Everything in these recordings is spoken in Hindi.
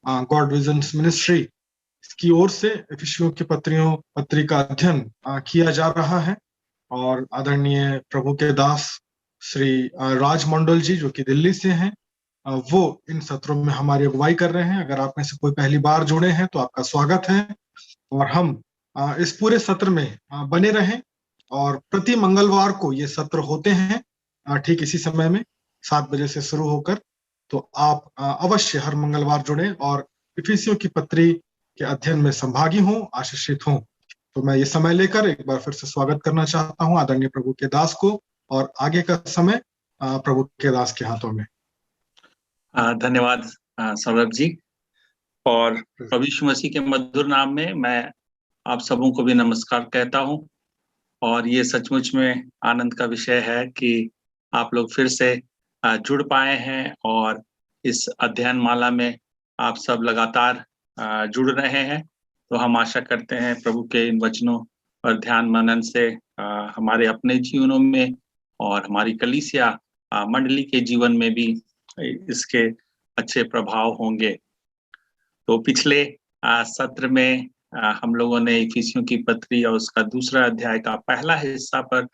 गॉड विजन्स मिनिस्ट्री की ओर से इफिसियों की पत्री का अध्ययन किया जा रहा है। और आदरणीय प्रभु के दास श्री राज मंडल जी, जो कि दिल्ली से हैं, वो इन सत्रों में हमारी अगुवाई कर रहे हैं। अगर आप में से कोई पहली बार जुड़े हैं तो आपका स्वागत है। और हम इस पूरे सत्र में बने रहें। और प्रति मंगलवार को ये सत्र होते हैं ठीक इसी समय में 7 बजे से शुरू होकर। तो आप अवश्य हर मंगलवार जुड़ें और इफिसियों की पत्री के अध्ययन में संभागी हों, आशीषित हों। तो मैं ये समय लेकर एक बार फिर से स्वागत करना चाहता हूं आदरणीय प्रभु के दास को, और आगे का समय प्रभु के दास के हाथों में। धन्यवाद सौरभ जी। और प्रभु यीशु मसीह के मधुर नाम में मैं आप सबों को भी नमस्कार कहता हूं। और ये सचमुच में आनंद का विषय है कि आप लोग फिर से जुड़ पाए हैं और इस अध्ययन माला में आप सब लगातार जुड़ रहे हैं। तो हम आशा करते हैं प्रभु के इन वचनों और ध्यान मनन से हमारे अपने जीवनों में और हमारी कलीसिया मंडली के जीवन में भी इसके अच्छे प्रभाव होंगे। तो पिछले सत्र में हम लोगों ने इफिसियों की पत्री और उसका दूसरा अध्याय का पहला हिस्सा पर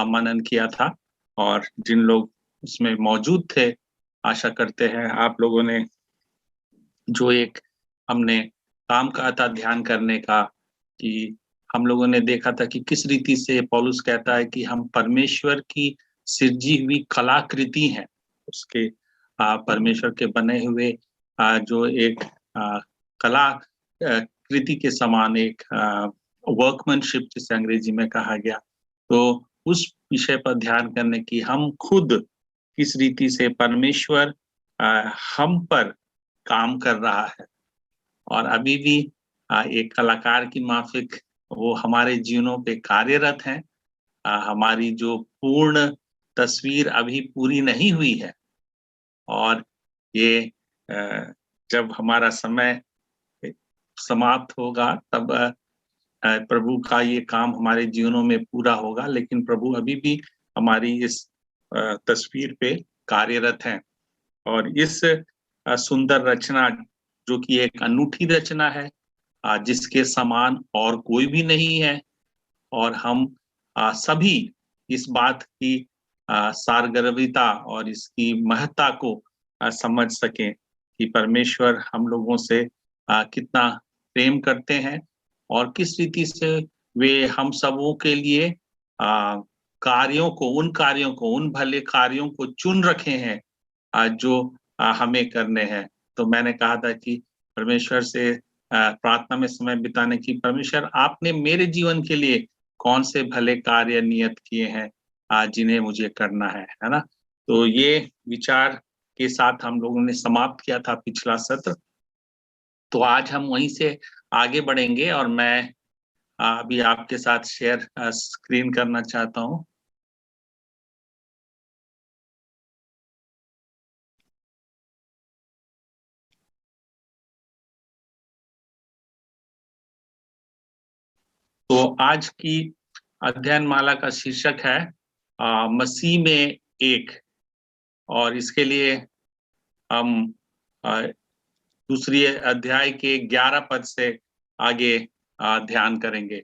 मनन किया था। और जिन लोग उसमें मौजूद थे, आशा करते हैं आप लोगों ने जो एक हमने काम कहा था ध्यान करने का, कि हम लोगों ने देखा था कि किस रीति से पौलुस कहता है कि हम परमेश्वर की सिरजी हुई कलाकृति हैं, उसके परमेश्वर के बने हुए जो एक कला कृति के समान एक वर्कमैनशिप जिसे अंग्रेजी में कहा गया। तो उस विषय पर ध्यान करने की हम खुद किस रीति से परमेश्वर हम पर काम कर रहा है। और अभी भी एक कलाकार की माफिक वो हमारे जीवनों पे कार्यरत हैं। हमारी जो पूर्ण तस्वीर अभी पूरी नहीं हुई है, और ये जब हमारा समय समाप्त होगा तब प्रभु का ये काम हमारे जीवनों में पूरा होगा। लेकिन प्रभु अभी भी हमारी इस तस्वीर पे कार्यरत हैं। और इस सुंदर रचना, जो कि एक अनूठी रचना है, जिसके समान और कोई भी नहीं है, और हम सभी इस बात की सारगर्भिता और इसकी महत्ता को समझ सकें कि परमेश्वर हम लोगों से कितना प्रेम करते हैं और किस रीति से वे हम सबों के लिए कार्यों को उन भले कार्यों को चुन रखे हैं जो हमें करने हैं। तो मैंने कहा था कि परमेश्वर से प्रार्थना में समय बिताने की, परमेश्वर आपने मेरे जीवन के लिए कौन से भले कार्य नियत किए हैं जिन्हें मुझे करना है ना। तो ये विचार के साथ हम लोगों ने समाप्त किया था पिछला सत्र। तो आज हम वहीं से आगे बढ़ेंगे और मैं अभी आपके साथ शेयर स्क्रीन करना चाहता हूं। तो आज की अध्ययन माला का शीर्षक है मसीह में एक, और इसके लिए हम दूसरी अध्याय के 11 पद से आगे ध्यान करेंगे।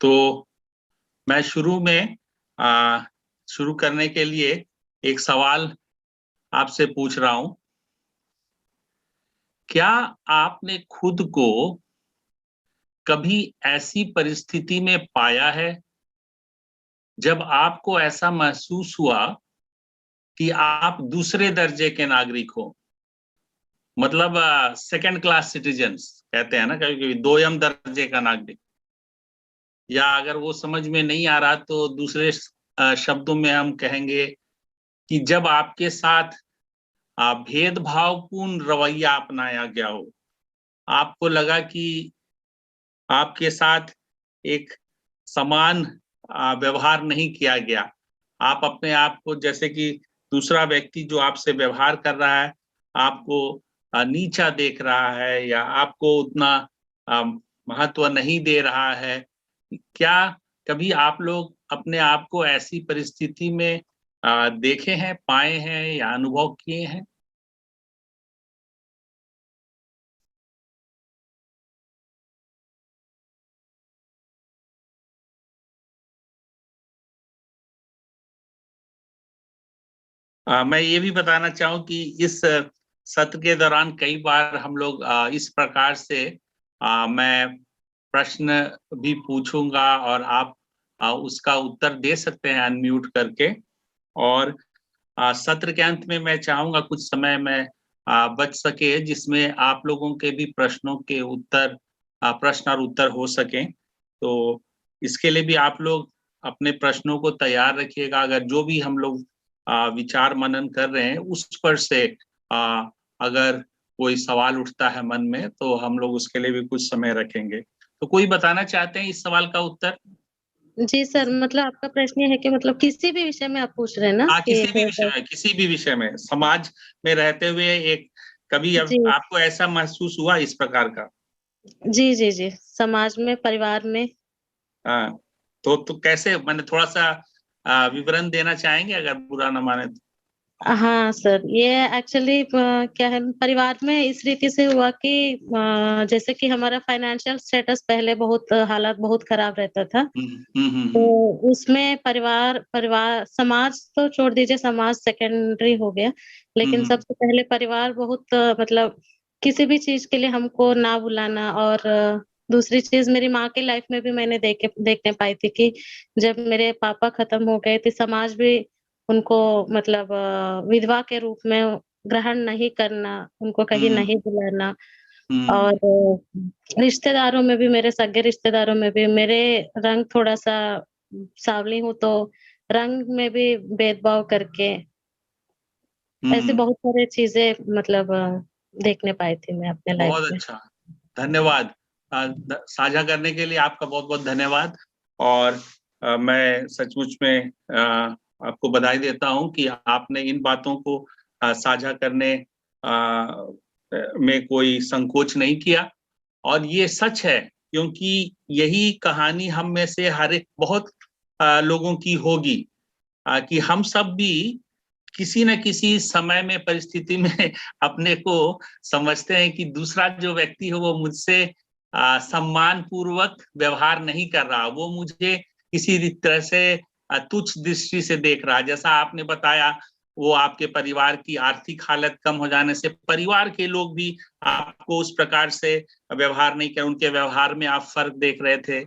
तो मैं शुरू करने के लिए एक सवाल आपसे पूछ रहा हूं। क्या आपने खुद को कभी ऐसी परिस्थिति में पाया है जब आपको ऐसा महसूस हुआ कि आप दूसरे दर्जे के नागरिक हो? मतलब सेकंड क्लास सिटीजन्स कहते हैं ना कभी कभी, दोयम दर्जे का नागरिक। या अगर वो समझ में नहीं आ रहा तो दूसरे शब्दों में हम कहेंगे कि जब आपके साथ भेदभावपूर्ण रवैया अपनाया गया हो, आपको लगा कि आपके साथ एक समान व्यवहार नहीं किया गया। आप अपने आप को, जैसे कि दूसरा व्यक्ति जो आपसे व्यवहार कर रहा है, आपको नीचा देख रहा है या आपको उतना महत्व नहीं दे रहा है। क्या कभी आप लोग अपने आप को ऐसी परिस्थिति में देखे हैं, पाए हैं या अनुभव किए हैं? मैं ये भी बताना चाहूँ कि इस सत्र के दौरान कई बार हम लोग इस प्रकार से मैं प्रश्न भी पूछूंगा और आप उसका उत्तर दे सकते हैं अनम्यूट करके। और सत्र के अंत में मैं चाहूंगा कुछ समय में बच सके जिसमें आप लोगों के भी प्रश्नों के उत्तर प्रश्न और उत्तर हो सकें। तो इसके लिए भी आप लोग अपने प्रश्नों को तैयार रखिएगा। अगर जो भी हम लोग विचार मनन कर रहे हैं उस पर से अगर कोई सवाल उठता है मन में तो हम लोग उसके लिए भी कुछ समय रखेंगे। तो कोई बताना चाहते हैं इस सवाल का उत्तर? जी सर, मतलब आपका प्रश्न ये है कि मतलब किसी भी विषय में आप पूछ रहे हैं ना? किसी भी विषय में समाज में रहते हुए एक कभी आपको ऐसा महसूस हुआ इस प्रकार का? जी जी जी, समाज में, परिवार में। हाँ, तो कैसे, मैंने थोड़ा सा विवरण देना चाहेंगे अगर बुरा न माने तो? हाँ सर, ये एक्चुअली क्या है, परिवार में इस रीति से हुआ कि जैसे कि हमारा फाइनेंशियल स्टेटस पहले बहुत हालात बहुत खराब रहता था। तो उसमें परिवार समाज तो छोड़ दीजिए, समाज सेकेंडरी हो गया, लेकिन सबसे पहले परिवार बहुत मतलब किसी भी चीज के लिए हमको ना बुलाना। और दूसरी चीज मेरी माँ की लाइफ में भी मैंने देखने पाई थी कि जब मेरे पापा खत्म हो गए थे, समाज भी उनको मतलब विधवा के रूप में ग्रहण नहीं करना, उनको कहीं नहीं बुलाना। और रिश्तेदारों में भी, मेरे सगे रिश्तेदारों में भी, मेरे रंग थोड़ा सा सांवली हूँ तो रंग में भी भेदभाव करके ऐसे बहुत सारे चीजें मतलब देखने पाई थी मैं अपने लाइफ में। बहुत अच्छा, धन्यवाद। साझा करने के लिए आपका बहुत बहुत धन्यवाद। और मैं सचमुच में आपको बधाई देता हूं कि आपने इन बातों को साझा करने में कोई संकोच नहीं किया। और ये सच है, क्योंकि यही कहानी हम में से हर एक बहुत लोगों की होगी कि हम सब भी किसी न किसी समय में, परिस्थिति में अपने को समझते हैं कि दूसरा जो व्यक्ति है वो मुझसे सम्मान पूर्वक व्यवहार नहीं कर रहा, वो मुझे किसी तरह से तुच्छ दृष्टि से देख रहा है। जैसा आपने बताया, वो आपके परिवार की आर्थिक हालत कम हो जाने से परिवार के लोग भी आपको उस प्रकार से व्यवहार नहीं कर, उनके व्यवहार में आप फर्क देख रहे थे।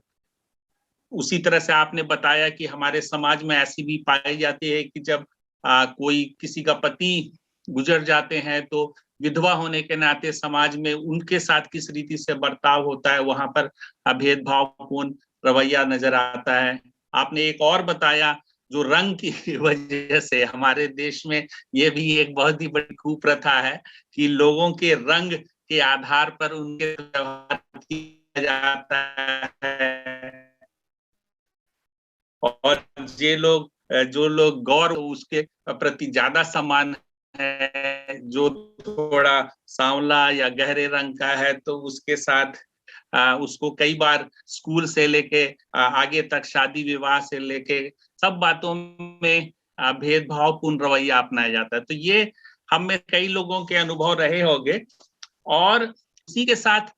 उसी तरह से आपने बताया कि हमारे समाज में ऐसी भी पाई जाती है कि जब कोई किसी का पति गुजर जाते हैं तो विधवा होने के नाते समाज में उनके साथ किस रीति से बर्ताव होता है, वहां पर भेदभावपूर्ण रवैया नजर आता है। आपने एक और बताया, जो रंग की वजह से हमारे देश में ये भी एक बहुत ही बड़ी कुप्रथा है कि लोगों के रंग के आधार पर उनके व्यवहार किया जाता है। और जो लोग गौर उसके प्रति ज्यादा सम्मान है, जो थोड़ा सांवला या गहरे रंग का है तो उसके साथ उसको कई बार स्कूल से लेके आगे तक, शादी विवाह से लेके सब बातों में भेदभावपूर्ण रवैया अपनाया जाता है। तो ये हम में कई लोगों के अनुभव रहे होंगे। और उसी के साथ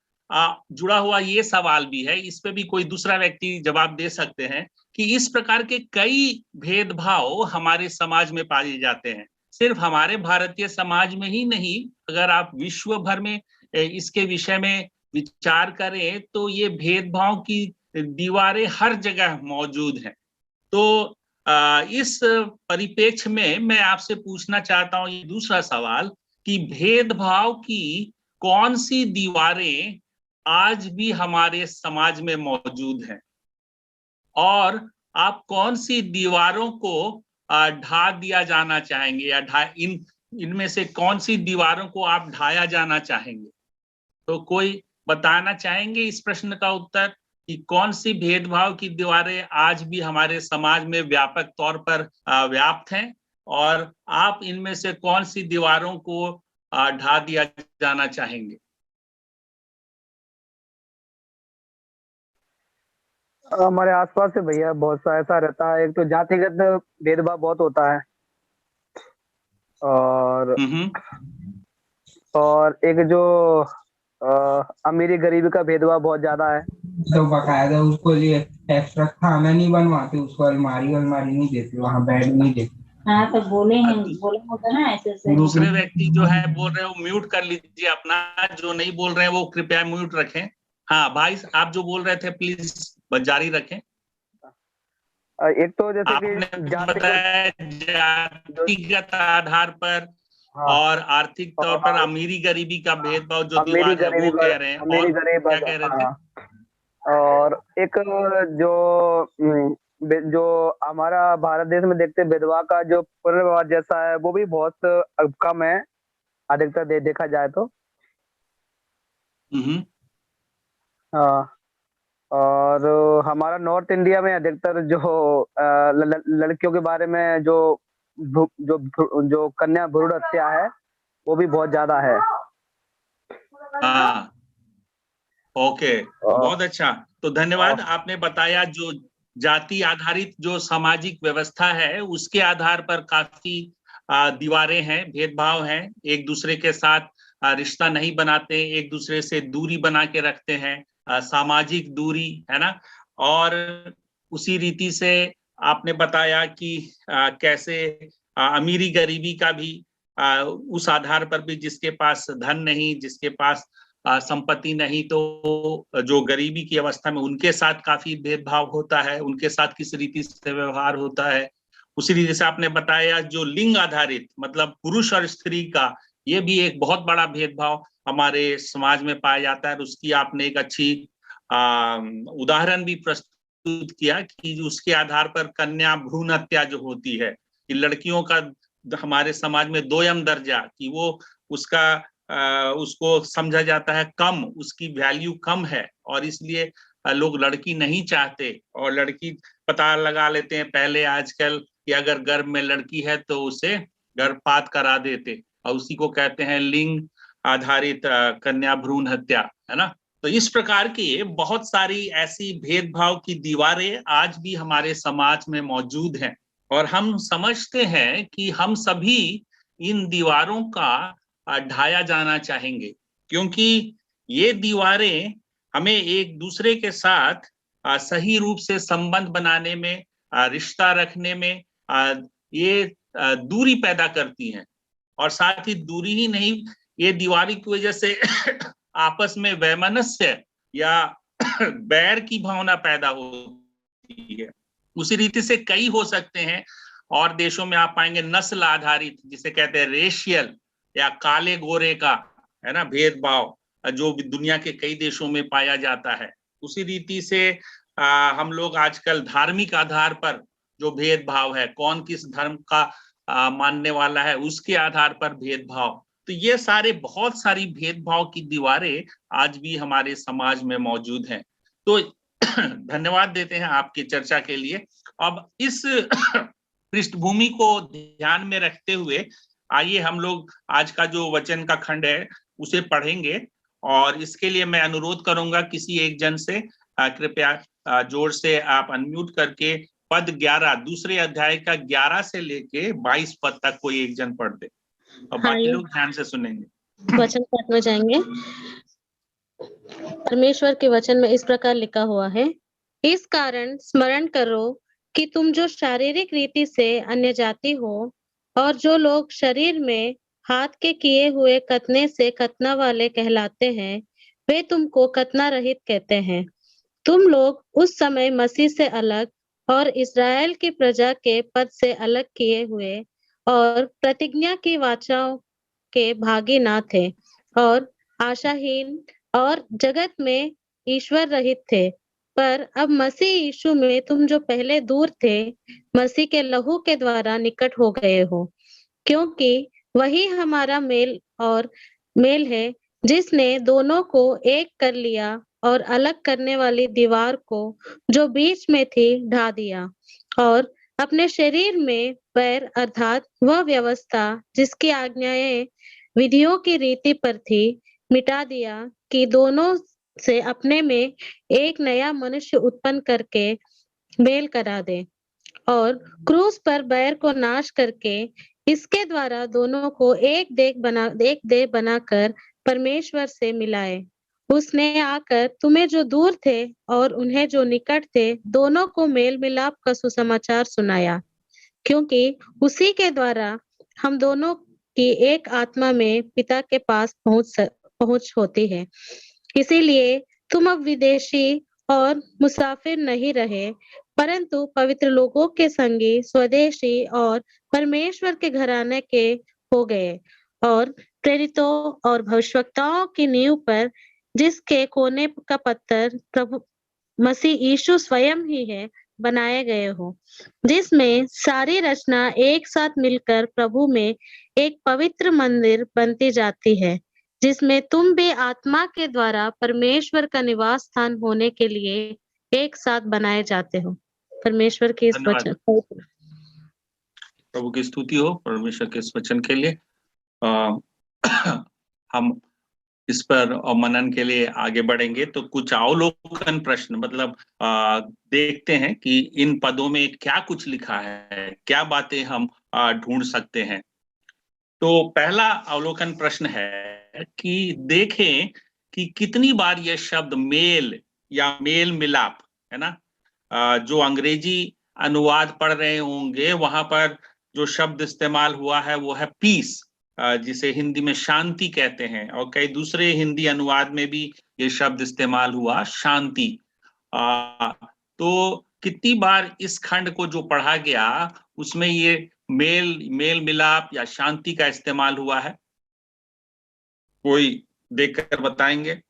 जुड़ा हुआ ये सवाल भी है, इस पे भी कोई दूसरा व्यक्ति जवाब दे सकते हैं कि इस प्रकार के कई भेदभाव हमारे समाज में पाए जाते हैं। सिर्फ हमारे भारतीय समाज में ही नहीं, अगर आप विश्व भर में इसके विषय में विचार करें तो ये भेदभाव की दीवारें हर जगह मौजूद हैं। तो इस परिप्रेक्ष्य में मैं आपसे पूछना चाहता हूं ये दूसरा सवाल कि भेदभाव की कौन सी दीवारें आज भी हमारे समाज में मौजूद हैं, और आप कौन सी दीवारों को ढा दिया जाना चाहेंगे, या इनमें से कौन सी दीवारों को आप ढाया जाना चाहेंगे? तो कोई बताना चाहेंगे इस प्रश्न का उत्तर कि कौन सी भेदभाव की दीवारें आज भी हमारे समाज में व्यापक तौर पर व्याप्त हैं, और आप इनमें से कौन सी दीवारों को ढा दिया जाना चाहेंगे? हमारे आसपास से भैया बहुत सा ऐसा रहता है। एक तो जातिगत भेदभाव बहुत होता है, और एक जो अमीरी गरीबी का भेदभाव बहुत ज्यादा है। तो बकायदा उसको लिए एक्स्ट्रा खाना नहीं बनवाते, उसको अलमारी नहीं देते, वहाँ बेड नहीं देते, हाँ तो बोले हैं, बोला होता ना ऐसे ऐसे। दूसरे व्यक्ति जो है बोल रहे हैं वो म्यूट कर लीजिए अपना, जो नहीं बोल रहे हैं वो कृपया म्यूट रखें। हाँ भाई, आप जो बोल रहे थे प्लीज जारी रखें। एक तो जैसे आपने कि बताया जातिगत आधार पर और आर्थिक तौर पर अमीरी गरीबी का भेदभाव जो दीवार है वो कह रहे हैं, और क्या कह रहे थे? और एक जो हमारा भारत देश में देखते विधवा का जो पुनर्विवाह जैसा है वो भी बहुत कम है अधिकतर देखा जाए तो। हाँ, और हमारा नॉर्थ इंडिया में अधिकतर जो लड़कियों के बारे में जो जो कन्या भ्रूण हत्या है वो भी बहुत ज्यादा है। हाँ, ओके, बहुत अच्छा। तो धन्यवाद, आपने बताया जो जाति आधारित जो सामाजिक व्यवस्था है उसके आधार पर काफी दीवारें हैं, भेदभाव हैं, एक दूसरे के साथ रिश्ता नहीं बनाते, एक दूसरे से दूरी बना के रखते हैं, सामाजिक दूरी, है ना। और उसी रीति से आपने बताया कि कैसे अमीरी गरीबी का भी उस आधार पर भी जिसके पास धन नहीं, जिसके पास संपत्ति नहीं, तो जो गरीबी की अवस्था में उनके साथ काफी भेदभाव होता है, उनके साथ किस रीति से व्यवहार होता है। उसी रीति से आपने बताया जो लिंग आधारित मतलब पुरुष और स्त्री का, ये भी एक बहुत बड़ा भेदभाव हमारे समाज में पाया जाता है। उसकी आपने एक अच्छी उदाहरण भी प्रस्तुत किया कि उसके आधार पर कन्या भ्रूण हत्या जो होती है, कि लड़कियों का हमारे समाज में दोयम दर्जा, कि वो उसको समझा जाता है कम, उसकी वैल्यू कम है, और इसलिए लोग लड़की नहीं चाहते और लड़की पता लगा लेते हैं पहले आजकल कि अगर गर्भ में लड़की है तो उसे गर्भपात करा देते, और उसी को कहते हैं लिंग आधारित कन्या भ्रूण हत्या, है ना। तो इस प्रकार की बहुत सारी ऐसी भेदभाव की दीवारें आज भी हमारे समाज में मौजूद हैं, और हम समझते हैं कि हम सभी इन दीवारों का ढाया जाना चाहेंगे, क्योंकि ये दीवारें हमें एक दूसरे के साथ सही रूप से संबंध बनाने में, रिश्ता रखने में ये दूरी पैदा करती हैं, और साथ ही दूरी ही नहीं, ये दीवारी की वजह से आपस में वैमनस्य या बैर की भावना पैदा होती है। उसी रीति से कई हो सकते हैं, और देशों में आप पाएंगे नस्ल आधारित, जिसे कहते हैं रेशियल या काले गोरे का, है ना, भेदभाव, जो दुनिया के कई देशों में पाया जाता है। उसी रीति से हम लोग आजकल धार्मिक आधार पर जो भेदभाव है, कौन किस धर्म का मानने वाला है उसके आधार पर भेदभाव, तो ये सारे बहुत सारी भेदभाव की दीवारें आज भी हमारे समाज में मौजूद हैं। तो धन्यवाद देते हैं आपकी चर्चा के लिए। अब इस पृष्ठभूमि को ध्यान में रखते हुए आइए हम लोग आज का जो वचन का खंड है उसे पढ़ेंगे, और इसके लिए मैं अनुरोध करूंगा किसी एक जन से, कृपया जोर से आप अनम्यूट करके पद 11 दूसरे अध्याय का 11 से लेके 22 पद तक कोई एक जन पढ़ दे, और बाकी लोग ध्यान से सुनेंगे। वचन पाठ में जाएंगे। परमेश्वर के वचन में इस प्रकार लिखा हुआ है, इस कारण स्मरण करो कि तुम जो शारीरिक रीति से अन्य जाति हो, और जो लोग शरीर में हाथ के किए हुए खतने से खतना वाले कहलाते हैं, वे तुमको खतना रहित कहते हैं। तुम लोग उस समय मसीह से अलग और इस्राएल की प्रजा के पद से अलग किए हुए और प्रतिज्ञा की वाचाओं के भागी ना थे, और आशाहीन और जगत में ईश्वर रहित थे। पर अब मसीह यीशु में तुम जो पहले दूर थे, मसीह के लहू के द्वारा निकट हो गए हो, क्योंकि वही हमारा मेल है, जिसने दोनों को एक कर लिया और अलग करने वाली दीवार को जो बीच में थी ढा दिया, और अपने शरीर में पैर अर्थात वह व्यवस्था जिसकी आज्ञाएं विधियों की रीति पर थी मिटा दिया, कि दोनों से अपने में एक नया मनुष्य उत्पन्न करके मेल करा दे, और क्रूस पर बैर को नाश करके इसके द्वारा दोनों को एक देह बनाकर परमेश्वर से मिलाए। उसने आकर तुम्हें जो दूर थे और उन्हें जो निकट थे दोनों को मेल मिलाप का सुसमाचार सुनाया, क्योंकि उसी के द्वारा हम दोनों की एक आत्मा में पिता के पास पहुंच होती है। इसीलिए तुम अब विदेशी और मुसाफिर नहीं रहे, परंतु पवित्र लोगों के संगी, स्वदेशी और परमेश्वर के घराने के हो गए, और प्रेरितों और भविष्यवक्ताओं की नींव पर, जिसके कोने का पत्थर प्रभु मसीह यीशु स्वयं ही है, बनाए गए हो, जिसमें सारी रचना एक साथ मिलकर प्रभु में एक पवित्र मंदिर बनती जाती है, जिसमें तुम भी आत्मा के द्वारा परमेश्वर का निवास स्थान होने के लिए एक साथ बनाए जाते हो। परमेश्वर के इस वचन, प्रभु की स्तुति हो परमेश्वर के इस वचन के लिए। हम इस पर मनन के लिए आगे बढ़ेंगे, तो कुछ अवलोकन प्रश्न, मतलब देखते हैं कि इन पदों में क्या कुछ लिखा है, क्या बातें हम ढूंढ सकते हैं। तो पहला अवलोकन प्रश्न है कि देखें कि कितनी बार यह शब्द मेल या मेल मिलाप, है ना, जो अंग्रेजी अनुवाद पढ़ रहे होंगे वहां पर जो शब्द इस्तेमाल हुआ है वो है पीस, जिसे हिंदी में शांति कहते हैं, और कई दूसरे हिंदी अनुवाद में भी ये शब्द इस्तेमाल हुआ शांति। तो कितनी बार इस खंड को जो पढ़ा गया उसमें ये मेल मिलाप या शांति का इस्तेमाल हुआ है? कोई देखकर बताएंगे?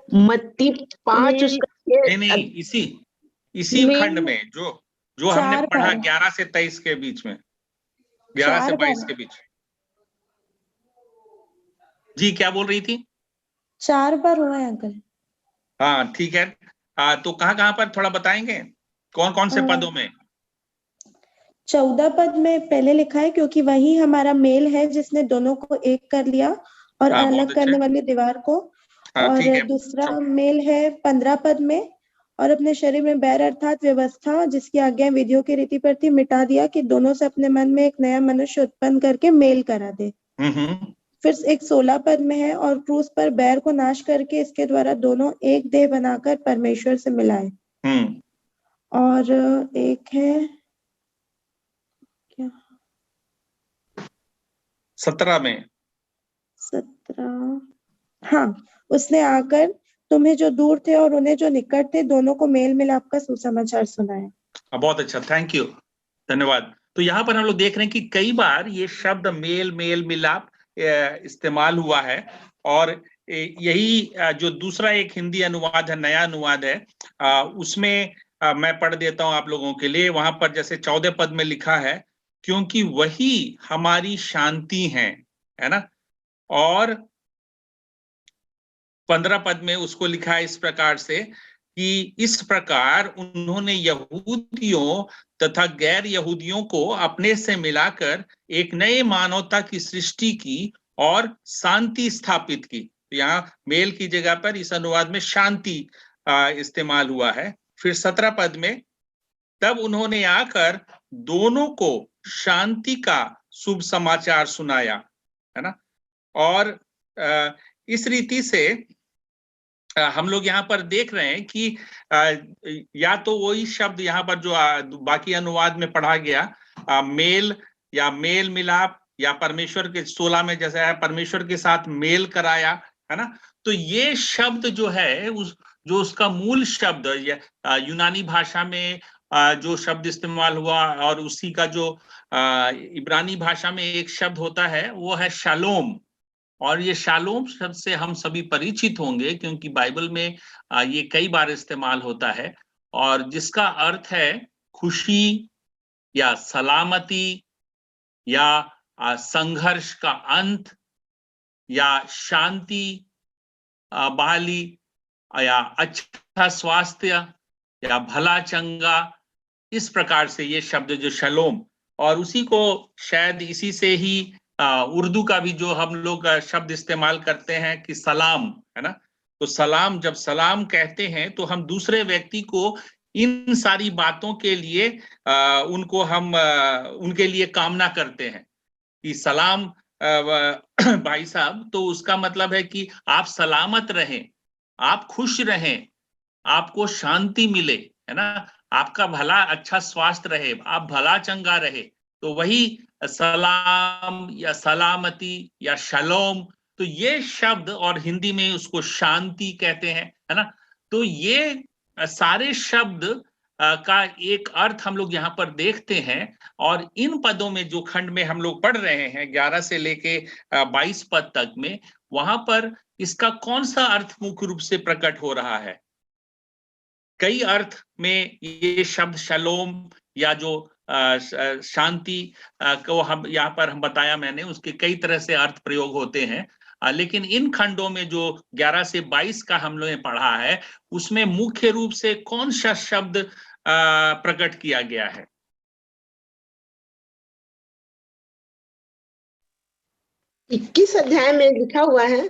मत्ती 5 नहीं, इसी खंड में जो हमने पढ़ा 11 से 23 के बीच में, 11 से 22 के बीच। जी क्या बोल रही थी? 4 बार हुआ है अंकल। हाँ ठीक है। तो कहाँ पर थोड़ा बताएंगे, कौन कौन से पदों में? 14 पद में पहले लिखा है, क्योंकि वही हमारा मेल है जिसने दोनों को एक कर लिया और अलग करने वाली दीवार को। और दूसरा मेल है 15 पद में, और अपने शरीर में बैर अर्थात व्यवस्था जिसकी आज्ञा विधियों की रीति पर थी मिटा दिया, कि दोनों से अपने मन में एक नया मनुष्य उत्पन्न करके मेल करा दे। फिर एक 16 पद में है, और क्रूस पर बैर को नाश करके इसके द्वारा दोनों एक देह बनाकर परमेश्वर से मिलाए। और एक है क्या, 17 में, 17, हाँ, उसने आकर तुम्हें जो दूर थे और उन्हें जो निकट थे दोनों को मेल मिलाप का सुसमाचार सुनाया। बहुत अच्छा, थैंक यू, धन्यवाद। तो यहाँ पर हम लोग देख रहे हैं कि कई बार ये शब्द मेल मिलाप इस्तेमाल हुआ है, और यही जो दूसरा एक हिंदी अनुवाद है, नया अनुवाद है, उसमें मैं पढ़ देता हूं आप लोगों के लिए। वहां पर जैसे 14 पद में लिखा है, क्योंकि वही हमारी शांति है ना, और 15 पद में उसको लिखा है इस प्रकार से कि इस प्रकार उन्होंने यहूदियों तथा गैर यहूदियों को अपने से मिलाकर एक नए मानवता की सृष्टि की और शांति स्थापित की। यहाँ मेल की जगह पर इस अनुवाद में शांति इस्तेमाल हुआ है। फिर 17 पद में, तब उन्होंने आकर दोनों को शांति का शुभ समाचार सुनाया, है ना। और इस रीति से हम लोग यहाँ पर देख रहे हैं कि या तो वही शब्द यहाँ पर जो बाकी अनुवाद में पढ़ा गया, मेल या मेल मिलाप, या परमेश्वर के 16 में जैसा है परमेश्वर के साथ मेल कराया, है ना। तो ये शब्द जो है जो उसका मूल शब्द यूनानी भाषा में जो शब्द इस्तेमाल हुआ, और उसी का जो इब्रानी भाषा में एक शब्द होता है वो है शालोम। और ये शालोम शब्द से हम सभी परिचित होंगे क्योंकि बाइबल में ये कई बार इस्तेमाल होता है, और जिसका अर्थ है खुशी या सलामती या संघर्ष का अंत या शांति बहाली या अच्छा स्वास्थ्य या भला चंगा, इस प्रकार से ये शब्द जो शलोम, और उसी को शायद इसी से ही उर्दू का भी जो हम लोग शब्द इस्तेमाल करते हैं कि सलाम, है ना। तो सलाम, जब सलाम कहते हैं तो हम दूसरे व्यक्ति को इन सारी बातों के लिए उनको हम उनके लिए कामना करते हैं कि सलाम भाई साहब, तो उसका मतलब है कि आप सलामत रहें, आप खुश रहें, आपको शांति मिले, है ना, आपका भला अच्छा स्वास्थ्य रहे, आप भला चंगा रहे। तो वही सलाम या सलामती या शलोम, तो ये शब्द, और हिंदी में उसको शांति कहते हैं, है ना। तो ये सारे शब्द का एक अर्थ हम लोग यहाँ पर देखते हैं, और इन पदों में जो खंड में हम लोग पढ़ रहे हैं 11 से लेके 22 पद तक में, वहां पर इसका कौन सा अर्थ मुख्य रूप से प्रकट हो रहा है। कई अर्थ में ये शब्द शलोम या जो शांति को हम यहाँ पर हम बताया मैंने, उसके कई तरह से अर्थ प्रयोग होते हैं, लेकिन इन खंडों में जो 11 से 22 का हम लोगों ने पढ़ा है, उसमें मुख्य रूप से कौन सा शब्द प्रकट किया गया है। 21 अध्याय में लिखा हुआ है,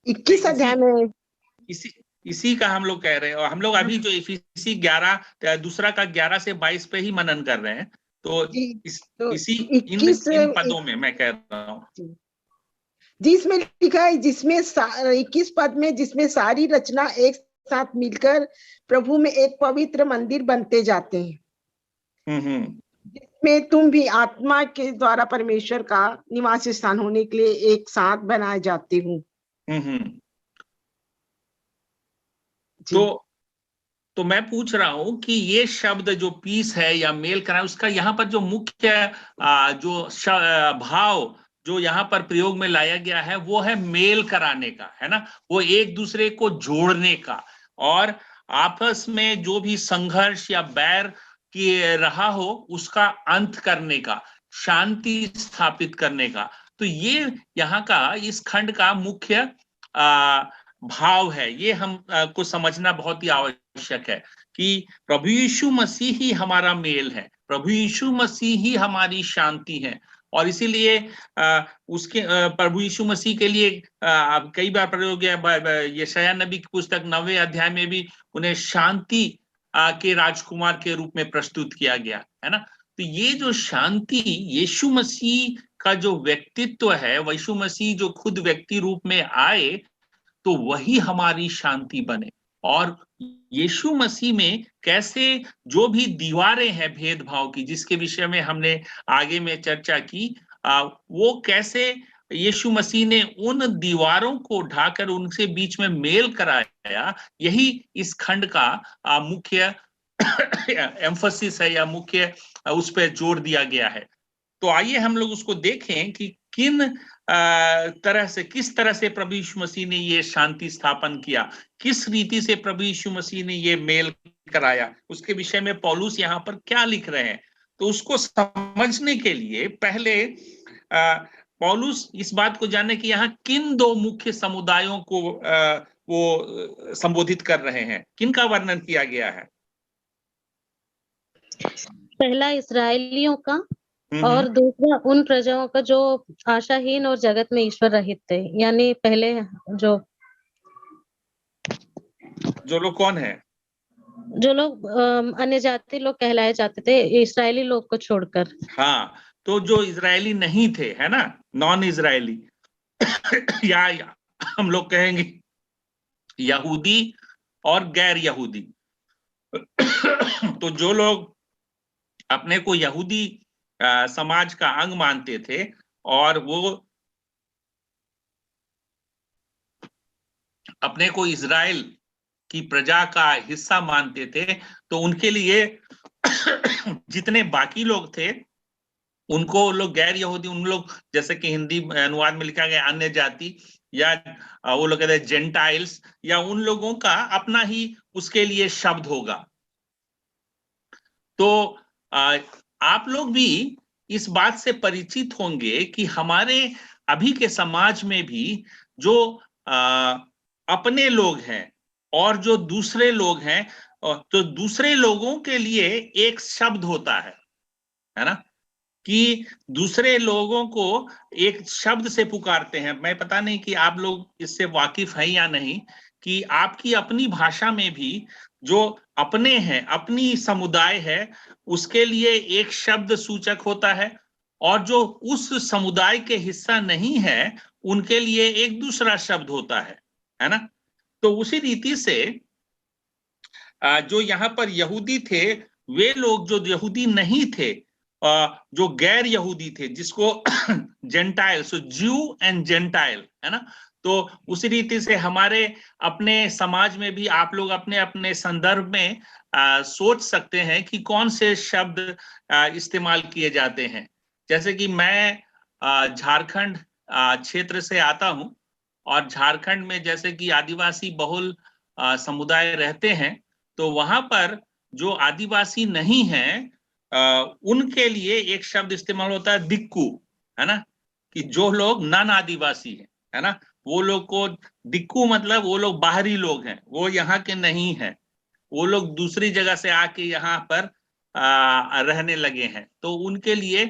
21 अध्याय में इसी का हम लोग कह रहे हैं, और हम लोग अभी जो इफिसी 11 दूसरा का 11 से 22 पे ही मनन कर रहे हैं, तो इसी इन पदों में मैं कह रहा हूँ, जिसमें लिखा है, जिसमें 21 पद में, जिसमें सारी रचना एक साथ मिलकर प्रभु में एक पवित्र मंदिर बनते जाते हैं, जिसमें तुम भी आत्मा के द्वारा परमेश्वर का निवास स्थान होने के लिए एक साथ बनाए जाते हो। तो मैं पूछ रहा हूं कि ये शब्द जो पीस है या मेल करा, उसका यहाँ पर जो मुख्य जो भाव जो यहाँ पर प्रयोग में लाया गया है, वो है मेल कराने का, है ना, वो एक दूसरे को जोड़ने का, और आपस में जो भी संघर्ष या बैर की रहा हो उसका अंत करने का, शांति स्थापित करने का। तो ये यहाँ का, इस खंड का मुख्य भाव है। ये हम को समझना बहुत ही आवश्यक है कि प्रभु यीशु मसीह ही हमारा मेल है, प्रभु यीशु मसीह ही हमारी शांति है, और इसीलिए उसके प्रभु यीशु मसीह के लिए कई बार प्रयोग है, यशायाह नबी की पुस्तक 9वें अध्याय में भी उन्हें शांति के राजकुमार के रूप में प्रस्तुत किया गया, है ना। तो ये जो शांति, यीशु मसीह का जो व्यक्तित्व है, यीशु मसीह जो खुद व्यक्ति रूप में आए, तो वही हमारी शांति बने। और यीशु मसीह में कैसे जो भी दीवारें हैं भेदभाव की, जिसके विषय में हमने आगे में चर्चा की, वो कैसे यीशु मसीह ने उन दीवारों को ढाकर उनसे बीच में मेल कराया, यही इस खंड का मुख्य एम्फसिस है या मुख्य उस पर जोर दिया गया है। तो आइए हम लोग उसको देखें कि किस तरह से प्रभु यीशु मसीह ने ये शांति स्थापन किया, किस रीति से प्रभु यीशु मसीह ने ये मेल कराया, उसके विषय में पौलुस यहाँ पर क्या लिख रहे हैं। तो उसको समझने के लिए पहले पौलुस इस बात को जानने कि यहाँ किन दो मुख्य समुदायों को वो संबोधित कर रहे हैं, किन का वर्णन किया गया है। पहला इस्राएलियों का और दूसरा उन प्रजाओं का जो आशाहीन और जगत में ईश्वर रहित थे। यानी पहले जो लोग कौन है, जो लोग अन्य जाति लोग कहलाए जाते थे, इस्राएली लोग को छोड़कर। हाँ, तो जो इजरायली नहीं थे, है ना, नॉन इजरायली या हम लोग कहेंगे यहूदी और गैर यहूदी। तो जो लोग अपने को यहूदी समाज का अंग मानते थे और वो अपने को इजराइल की प्रजा का हिस्सा मानते थे, तो उनके लिए जितने बाकी लोग थे उनको लोग गैर यहूदी, उन लोग जैसे कि हिंदी अनुवाद में लिखा गया अन्य जाति, या वो लोग कहते हैं जेंटाइल्स, या उन लोगों का अपना ही उसके लिए शब्द होगा। तो आप लोग भी इस बात से परिचित होंगे कि हमारे अभी के समाज में भी जो अपने लोग हैं और जो दूसरे लोग हैं, तो दूसरे लोगों के लिए एक शब्द होता है ना, कि दूसरे लोगों को एक शब्द से पुकारते हैं। मैं पता नहीं कि आप लोग इससे वाकिफ हैं या नहीं, कि आपकी अपनी भाषा में भी जो अपने हैं, अपनी समुदाय है, उसके लिए एक शब्द सूचक होता है, और जो उस समुदाय के हिस्सा नहीं है उनके लिए एक दूसरा शब्द होता है ना। तो उसी रीति से जो यहाँ पर यहूदी थे, वे लोग जो यहूदी नहीं थे, जो गैर यहूदी थे, जिसको जेंटाइल, सो ज्यू एंड जेंटाइल, है ना। तो उसी रीति से हमारे अपने समाज में भी आप लोग अपने अपने संदर्भ में सोच सकते हैं कि कौन से शब्द इस्तेमाल किए जाते हैं। जैसे कि मैं झारखंड क्षेत्र से आता हूं, और झारखंड में जैसे कि आदिवासी बहुल समुदाय रहते हैं, तो वहां पर जो आदिवासी नहीं हैं उनके लिए एक शब्द इस्तेमाल होता है दिक्कू, है ना, कि जो लोग नन आदिवासी है ना, वो लोग को दिक्कू मतलब वो लोग बाहरी लोग हैं, वो यहाँ के नहीं हैं, वो लोग दूसरी जगह से आके यहाँ पर रहने लगे हैं, तो उनके लिए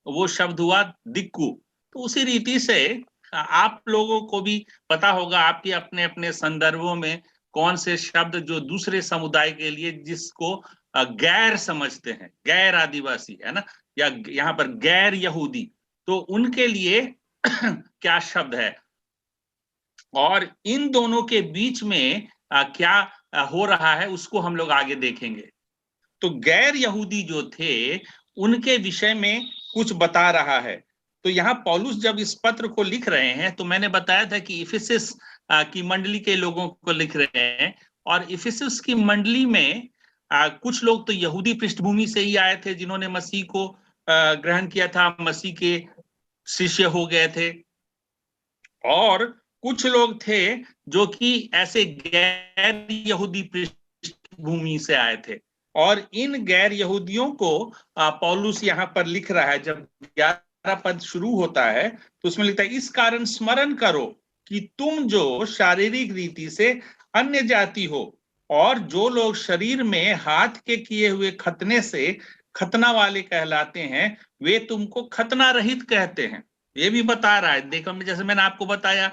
वो शब्द हुआ दिक्कू। तो उसी रीति से आप लोगों को भी पता होगा आपके अपने अपने संदर्भों में कौन से शब्द जो दूसरे समुदाय के लिए, जिसको गैर समझते हैं, गैर आदिवासी, है ना, या यहाँ पर गैर यहूदी, तो उनके लिए क्या शब्द है, और इन दोनों के बीच में क्या हो रहा है उसको हम लोग आगे देखेंगे। तो गैर यहूदी जो थे उनके विषय में कुछ बता रहा है। तो यहाँ पौलुस जब इस पत्र को लिख रहे हैं, तो मैंने बताया था कि इफिसस की मंडली के लोगों को लिख रहे हैं, और इफिसस की मंडली में कुछ लोग तो यहूदी पृष्ठभूमि से ही आए थे, जिन्होंने मसीह को ग्रहण किया था, मसीह के शिष्य हो गए थे, और कुछ लोग थे जो कि ऐसे गैर यहूदी पृष्ठभूमि से आए थे। और इन गैर यहूदियों को पौलुस यहाँ पर लिख रहा है। जब 11 पद शुरू होता है तो उसमें लिखता है, इस कारण स्मरण करो कि तुम जो शारीरिक रीति से अन्य जाति हो, और जो लोग शरीर में हाथ के किए हुए खतने से खतना वाले कहलाते हैं, वे तुमको खतना रहित कहते हैं। ये भी बता रहा है। देखो, जैसे मैंने आपको बताया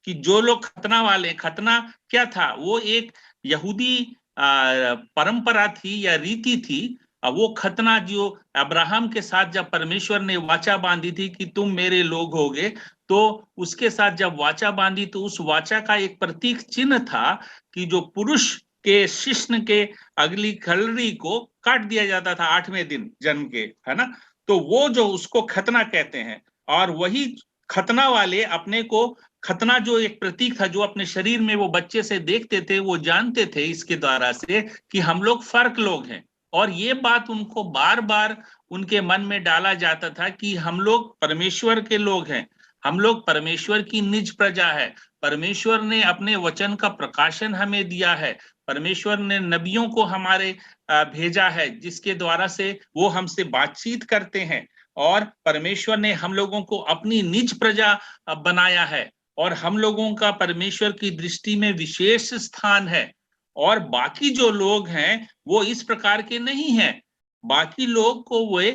कि जो लोग खतना वाले, खतना क्या था, वो एक यहूदी परंपरा थी या रीति थी। वो खतना जो अब्राहम के साथ जब परमेश्वर ने वाचा बांधी थी कि तुम मेरे लोग होगे, तो उसके साथ जब वाचा बांधी, तो उस वाचा का एक प्रतीक चिन्ह था कि जो पुरुष के शिश्न के अगली खलरी को काट दिया जाता था 8वें दिन जन्म के, है ना। तो वो जो उसको खतना कहते हैं, और वही खतना वाले अपने को, खतना जो एक प्रतीक था जो अपने शरीर में वो बच्चे से देखते थे, वो जानते थे इसके द्वारा से कि हम लोग फर्क लोग हैं। और ये बात उनको बार बार उनके मन में डाला जाता था कि हम लोग परमेश्वर के लोग हैं, हम लोग परमेश्वर की निज प्रजा है, परमेश्वर ने अपने वचन का प्रकाशन हमें दिया है, परमेश्वर ने नबियों को हमारे भेजा है, जिसके द्वारा से वो हमसे बातचीत करते हैं, और परमेश्वर ने हम लोगों को अपनी निज प्रजा बनाया है, और हम लोगों का परमेश्वर की दृष्टि में विशेष स्थान है। और बाकी जो लोग हैं वो इस प्रकार के नहीं हैं। बाकी लोग को वे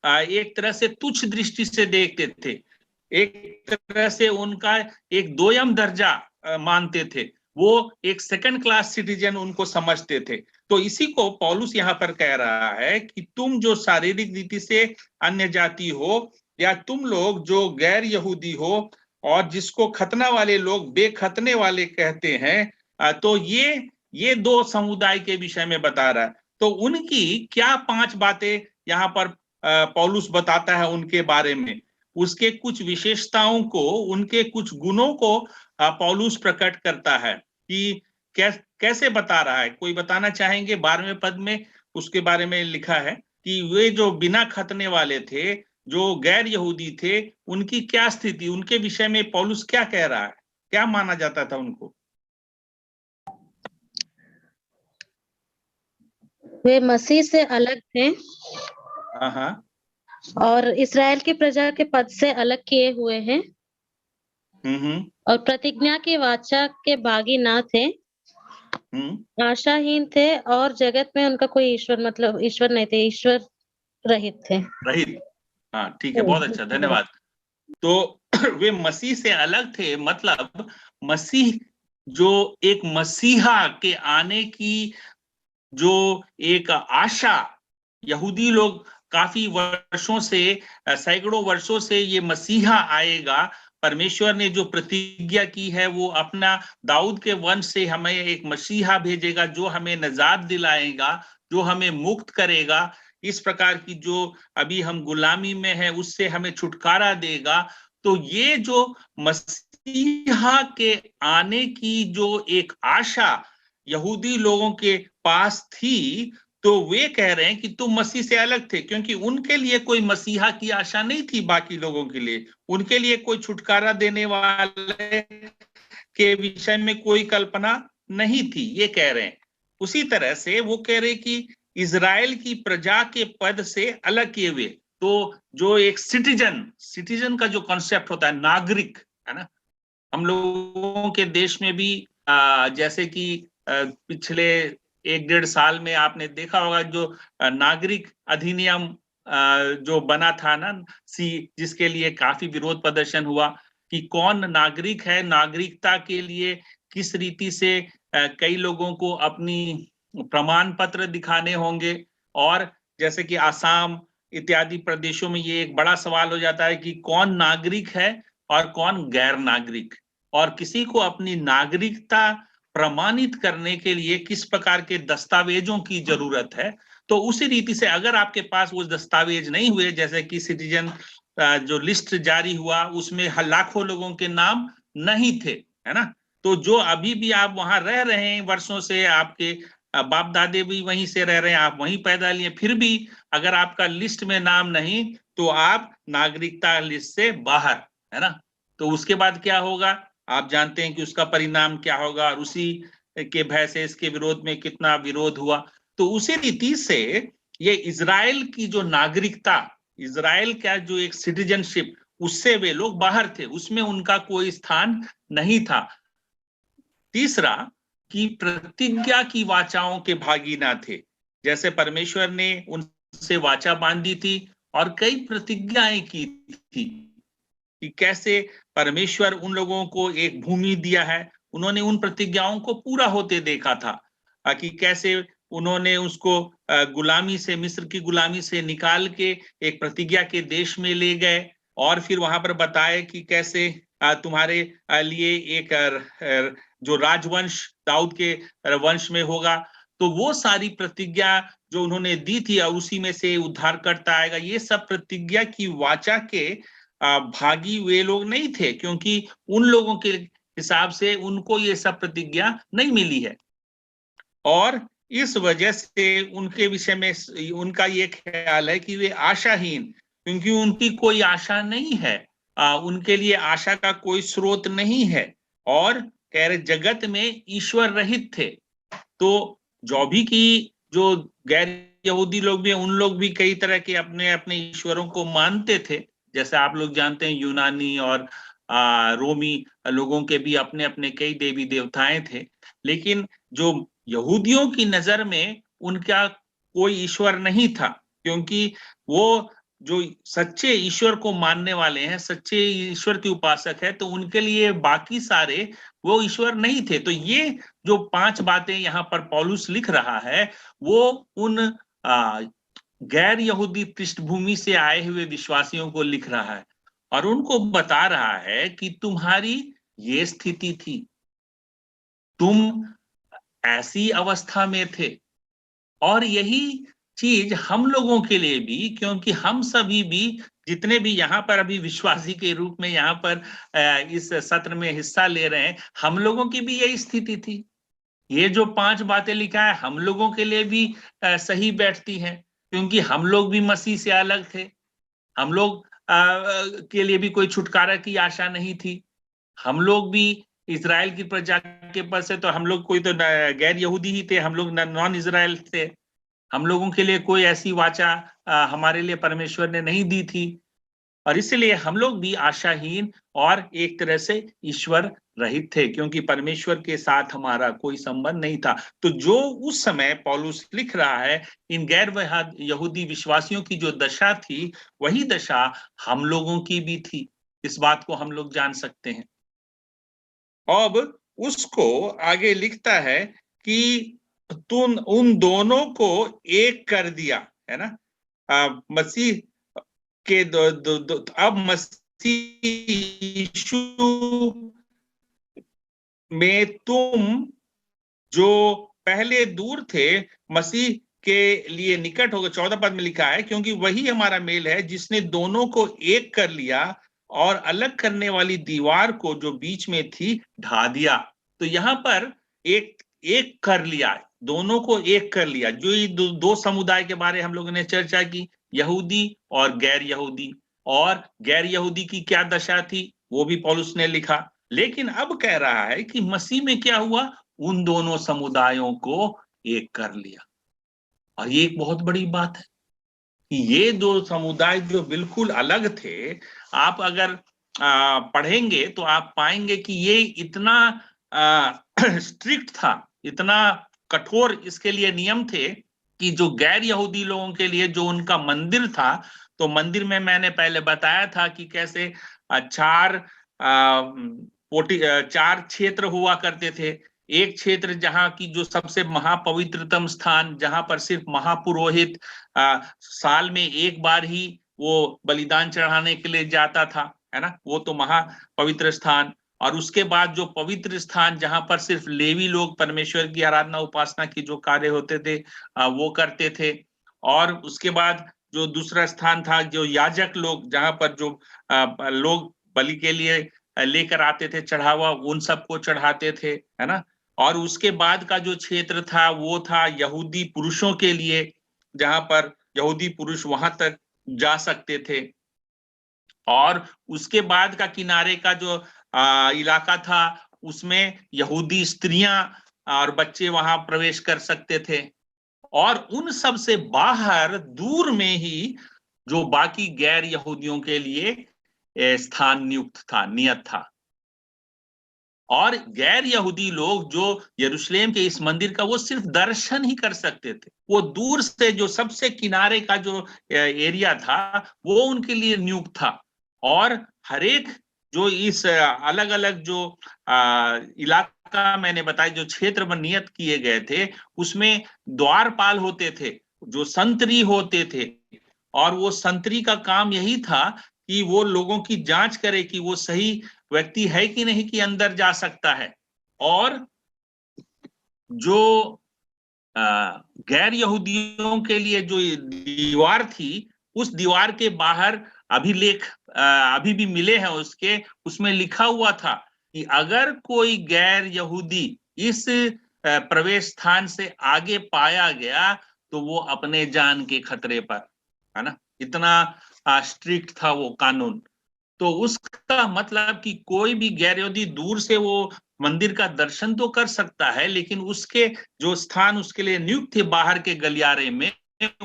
एक तरह से तुच्छ दृष्टि से देखते थे, एक तरह से उनका एक दोयम दर्जा मानते थे, वो एक सेकंड क्लास सिटीजन उनको समझते थे। तो इसी को पौलुस यहाँ पर कह रहा है कि तुम जो शारीरिक रीति से अन्य जाति हो, या तुम लोग जो गैर यहूदी हो, और जिसको खतना वाले लोग बेखतने वाले कहते हैं, तो ये दो समुदाय के विषय में बता रहा है। तो उनकी क्या 5 बातें यहाँ पर पौलुस बताता है उनके बारे में, उसके कुछ विशेषताओं को, उनके कुछ गुणों को पौलुस प्रकट करता है कि कैसे बता रहा है। कोई बताना चाहेंगे? 12वें पद में उसके बारे में लिखा है कि वे जो बिना खतने वाले थे, जो गैर यहूदी थे, उनकी क्या स्थिति, उनके विषय में पौलुस क्या कह रहा है, क्या माना जाता था उनको? वे मसीह से अलग थे। हाँ, और इसराइल की प्रजा के पद से अलग किए हुए हैं और प्रतिज्ञा की वाचा के भागी ना थे, आशाहीन थे और जगत में उनका कोई ईश्वर मतलब ईश्वर नहीं थे, ईश्वर रहित थे। रहित, हाँ ठीक है, बहुत अच्छा, धन्यवाद। तो वे मसीह से अलग थे, मतलब मसीह जो एक मसीहा के आने की जो एक आशा, यहूदी लोग काफी वर्षों से, सैकड़ों वर्षों से ये मसीहा आएगा, परमेश्वर ने जो प्रतिज्ञा की है वो अपना दाऊद के वंश से हमें एक मसीहा भेजेगा जो हमें निजात दिलाएगा, जो हमें मुक्त करेगा, इस प्रकार की जो अभी हम गुलामी में है उससे हमें छुटकारा देगा। तो ये जो मसीहा के आने की जो एक आशा यहूदी लोगों के पास थी, तो वे कह रहे हैं कि तुम मसीह से अलग थे, क्योंकि उनके लिए कोई मसीहा की आशा नहीं थी। बाकी लोगों के लिए, उनके लिए कोई छुटकारा देने वाले के विषय में कोई कल्पना नहीं थी, ये कह रहे हैं। उसी तरह से वो कह रहे कि इजराइल की प्रजा के पद से अलग किए हुए, तो जो एक सिटीजन का जो कॉन्सेप्ट होता है, नागरिक, है ना, हम लोगों के देश में भी जैसे कि पिछले 1-1.5 साल में आपने देखा होगा जो नागरिक अधिनियम जो बना था ना, जिसके लिए काफी विरोध प्रदर्शन हुआ कि कौन नागरिक है, नागरिकता के लिए किस रीति से कई लोगों को अपनी प्रमाण पत्र दिखाने होंगे, और जैसे कि आसाम इत्यादि प्रदेशों में ये एक बड़ा सवाल हो जाता है कि कौन नागरिक है और कौन गैर नागरिक, और किसी को अपनी नागरिकता प्रमाणित करने के लिए किस प्रकार के दस्तावेजों की जरूरत है। तो उसी रीति से अगर आपके पास वो दस्तावेज नहीं हुए, जैसे कि सिटीजन जो लिस्ट जारी हुआ उसमें लाखों लोगों के नाम नहीं थे, है ना, तो जो अभी भी आप वहां रह रहे हैं वर्षों से, आपके बाप दादे भी वहीं से रह रहे हैं, आप वहीं पैदा लिए, फिर भी अगर आपका लिस्ट में नाम नहीं तो आप नागरिकता लिस्ट से बाहर, है ना। तो उसके बाद क्या होगा आप जानते हैं कि उसका परिणाम क्या होगा, और उसी के भय से इसके विरोध में कितना विरोध हुआ। तो उसी रीति से ये इजराइल की जो नागरिकता, इजराइल का जो एक सिटीजनशिप, उससे वे लोग बाहर थे, उसमें उनका कोई स्थान नहीं था। तीसरा कि प्रतिज्ञा की वाचाओं के भागी ना थे, जैसे परमेश्वर ने उनसे वाचा बांधी थी और कई प्रतिज्ञाएं की थी कि कैसे परमेश्वर उन लोगों को एक भूमि दिया है, उन्होंने उन प्रतिज्ञाओं को पूरा होते देखा था, कि कैसे उन्होंने उसको गुलामी से, मिस्र की गुलामी से निकाल के एक प्रतिज्ञा के देश में ले गए, और फिर वहां पर बताए कि कैसे तुम्हारे लिए एक जो राजवंश दाऊद के वंश में होगा। तो वो सारी प्रतिज्ञा जो उन्होंने दी थी और उसी में से उद्धार करता आएगा, ये सब प्रतिज्ञा की वाचा के भागी वे लोग नहीं थे, क्योंकि उन लोगों के हिसाब से उनको ये सब प्रतिज्ञा नहीं मिली है, और इस वजह से उनके विषय में उनका ये ख्याल है कि वे आशाहीन, क्योंकि उनकी कोई आशा नहीं है, उनके लिए आशा का कोई स्रोत नहीं है, और कह रहे जगत में ईश्वर रहित थे। तो जो भी की जो गैर यहूदी लोग भी, उन लोग भी कई तरह के अपने अपने ईश्वरों को मानते थे, जैसे आप लोग जानते हैं यूनानी और रोमी लोगों के भी अपने अपने कई देवी देवताएं थे, लेकिन जो यहूदियों की नजर में उनका कोई ईश्वर नहीं था, क्योंकि वो जो सच्चे ईश्वर को मानने वाले हैं, सच्चे ईश्वर के उपासक है, तो उनके लिए बाकी सारे वो ईश्वर नहीं थे। तो ये जो 5 बातें यहाँ पर पौलुस लिख रहा है, वो उन गैर यहूदी पृष्ठभूमि से आए हुए विश्वासियों को लिख रहा है, और उनको बता रहा है कि तुम्हारी ये स्थिति थी, तुम ऐसी अवस्था में थे, और यही चीज हम लोगों के लिए भी, क्योंकि हम सभी भी जितने भी यहाँ पर अभी विश्वासी के रूप में यहाँ पर इस सत्र में हिस्सा ले रहे हैं, हम लोगों की भी यही स्थिति थी। ये जो 5 बातें लिखा है हम लोगों के लिए भी सही बैठती हैं, क्योंकि हम लोग भी मसीह से अलग थे, हम लोग के लिए भी कोई छुटकारा की आशा नहीं थी, हम लोग भी इजराइल की प्रजा के पद से, तो हम लोग कोई तो गैर यहूदी ही थे, हम लोग नॉन इजराइल थे, हम लोगों के लिए कोई ऐसी वाचा हमारे लिए परमेश्वर ने नहीं दी थी, और इसलिए हम लोग भी आशाहीन और एक तरह से ईश्वर रहित थे, क्योंकि परमेश्वर के साथ हमारा कोई संबंध नहीं था। तो जो उस समय पौलुस लिख रहा है, इन गैर यहूदी विश्वासियों की जो दशा थी, वही दशा हम लोगों की भी थी। इस बात को हम लोग जान सकते हैं। अब उसको आगे लिखता है कि तुम उन दोनों को एक कर दिया, है ना। मसीह के अब मसीह यीशु में तुम जो पहले दूर थे, मसीह के लिए निकट हो गए। 14 पद में लिखा है, क्योंकि वही हमारा मेल है जिसने दोनों को एक कर लिया और अलग करने वाली दीवार को जो बीच में थी ढा दिया। तो यहाँ पर एक कर लिया, दोनों को एक कर लिया। जो ये दो समुदाय के बारे हम लोगों ने चर्चा की, यहूदी और गैर यहूदी, और गैर यहूदी की क्या दशा थी वो भी पौलुस ने लिखा। लेकिन अब कह रहा है कि मसीह में क्या हुआ, उन दोनों समुदायों को एक कर लिया। और ये एक बहुत बड़ी बात है कि ये दो समुदाय जो बिल्कुल अलग थे, आप अगर पढ़ेंगे तो आप पाएंगे कि ये इतना स्ट्रिक्ट था, इतना कठोर इसके लिए नियम थे कि जो गैर यहूदी लोगों के लिए जो उनका मंदिर था, तो मंदिर में मैंने पहले बताया था कि कैसे चार क्षेत्र हुआ करते थे। एक क्षेत्र जहां की जो सबसे महापवित्रतम स्थान, जहां पर सिर्फ महापुरोहित साल में एक बार ही वो बलिदान चढ़ाने के लिए जाता था, है ना, वो तो महापवित्र स्थान। और उसके बाद जो पवित्र स्थान जहां पर सिर्फ लेवी लोग परमेश्वर की आराधना उपासना की जो कार्य होते थे वो करते थे। और उसके बाद जो दूसरा स्थान था, जो याजक लोग, जहां पर जो लोग बलि के लिए लेकर आते थे चढ़ावा, उन सबको चढ़ाते थे, है ना। और उसके बाद का जो क्षेत्र था वो था यहूदी पुरुषों के लिए, जहां पर यहूदी पुरुष वहां तक जा सकते थे। और उसके बाद का किनारे का जो इलाका था, उसमें यहूदी स्त्रियां और बच्चे वहां प्रवेश कर सकते थे। और उन सब से बाहर दूर में ही जो बाकी गैर यहूदियों के लिए स्थान नियत था। और गैर यहूदी लोग जो यरूशलेम के इस मंदिर का वो सिर्फ दर्शन ही कर सकते थे। वो दूर से जो सबसे किनारे का जो एरिया था वो उनके लिए नियुक्त था। और हरेक जो इस अलग अलग जो इलाका मैंने बताया, जो क्षेत्र में नियत किए गए थे, उसमें द्वारपाल होते थे, जो संतरी होते थे। और वो संतरी का काम यही था कि वो लोगों की जांच करे कि वो सही व्यक्ति है कि नहीं कि अंदर जा सकता है। और जो गैर यहूदियों के लिए जो दीवार थी, उस दीवार के बाहर अभिलेख अभी भी मिले हैं उसके, उसमें लिखा हुआ था कि अगर कोई गैर यहूदी इस प्रवेश स्थान से आगे पाया गया तो वो अपने जान के खतरे पर, है ना। इतना स्ट्रिक्ट था वो कानून। तो उसका मतलब कि कोई भी गैर यहूदी दूर से वो मंदिर का दर्शन तो कर सकता है, लेकिन उसके जो स्थान उसके लिए नियुक्त थे बाहर के गलियारे में,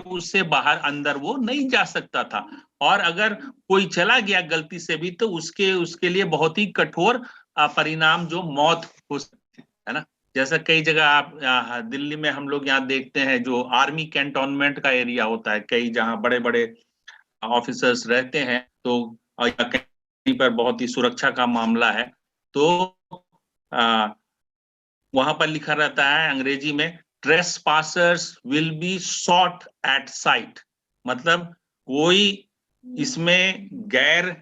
उससे बाहर अंदर वो नहीं जा सकता था। और अगर कोई चला गया गलती से भी तो उसके लिए बहुत ही कठोर परिणाम जो मौत हो सकती है ना। जैसा कई जगह आप दिल्ली में हम लोग यहाँ देखते हैं, जो आर्मी कैंटोनमेंट का एरिया होता है, कई जहाँ बड़े बड़े ऑफिसर्स रहते हैं, तो कहीं पर बहुत ही सुरक्षा का मामला है, तो वहां पर लिखा रहता है अंग्रेजी में, trespassers will be shot at sight. मतलब कोई इसमें गैर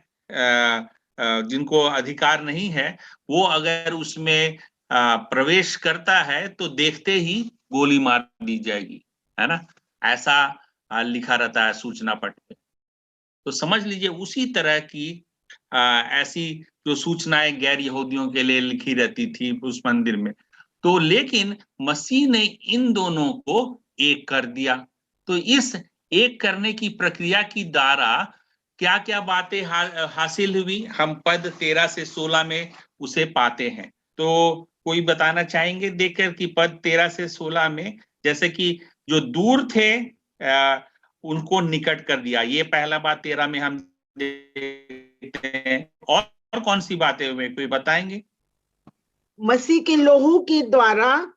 जिनको अधिकार नहीं है, वो अगर उसमें प्रवेश करता है तो देखते ही गोली मार दी जाएगी, है ना। ऐसा लिखा रहता है सूचना पट पे। तो समझ लीजिए उसी तरह की ऐसी जो सूचनाएं गैर यहूदियों के लिए लिखी रहती थी उस मंदिर में। तो लेकिन मसीह ने इन दोनों को एक कर दिया। तो इस एक करने की प्रक्रिया की द्वारा क्या क्या बातें हासिल हुई, हम पद 13 से 16 में उसे पाते हैं। तो कोई बताना चाहेंगे देखकर कि पद 13 से 16 में, जैसे कि जो दूर थे उनको निकट कर दिया। ये पहला बात 13 में हम देखते हैं। और कौन सी बातें हुई, कोई बताएंगे? मसीह के लोहू के द्वारा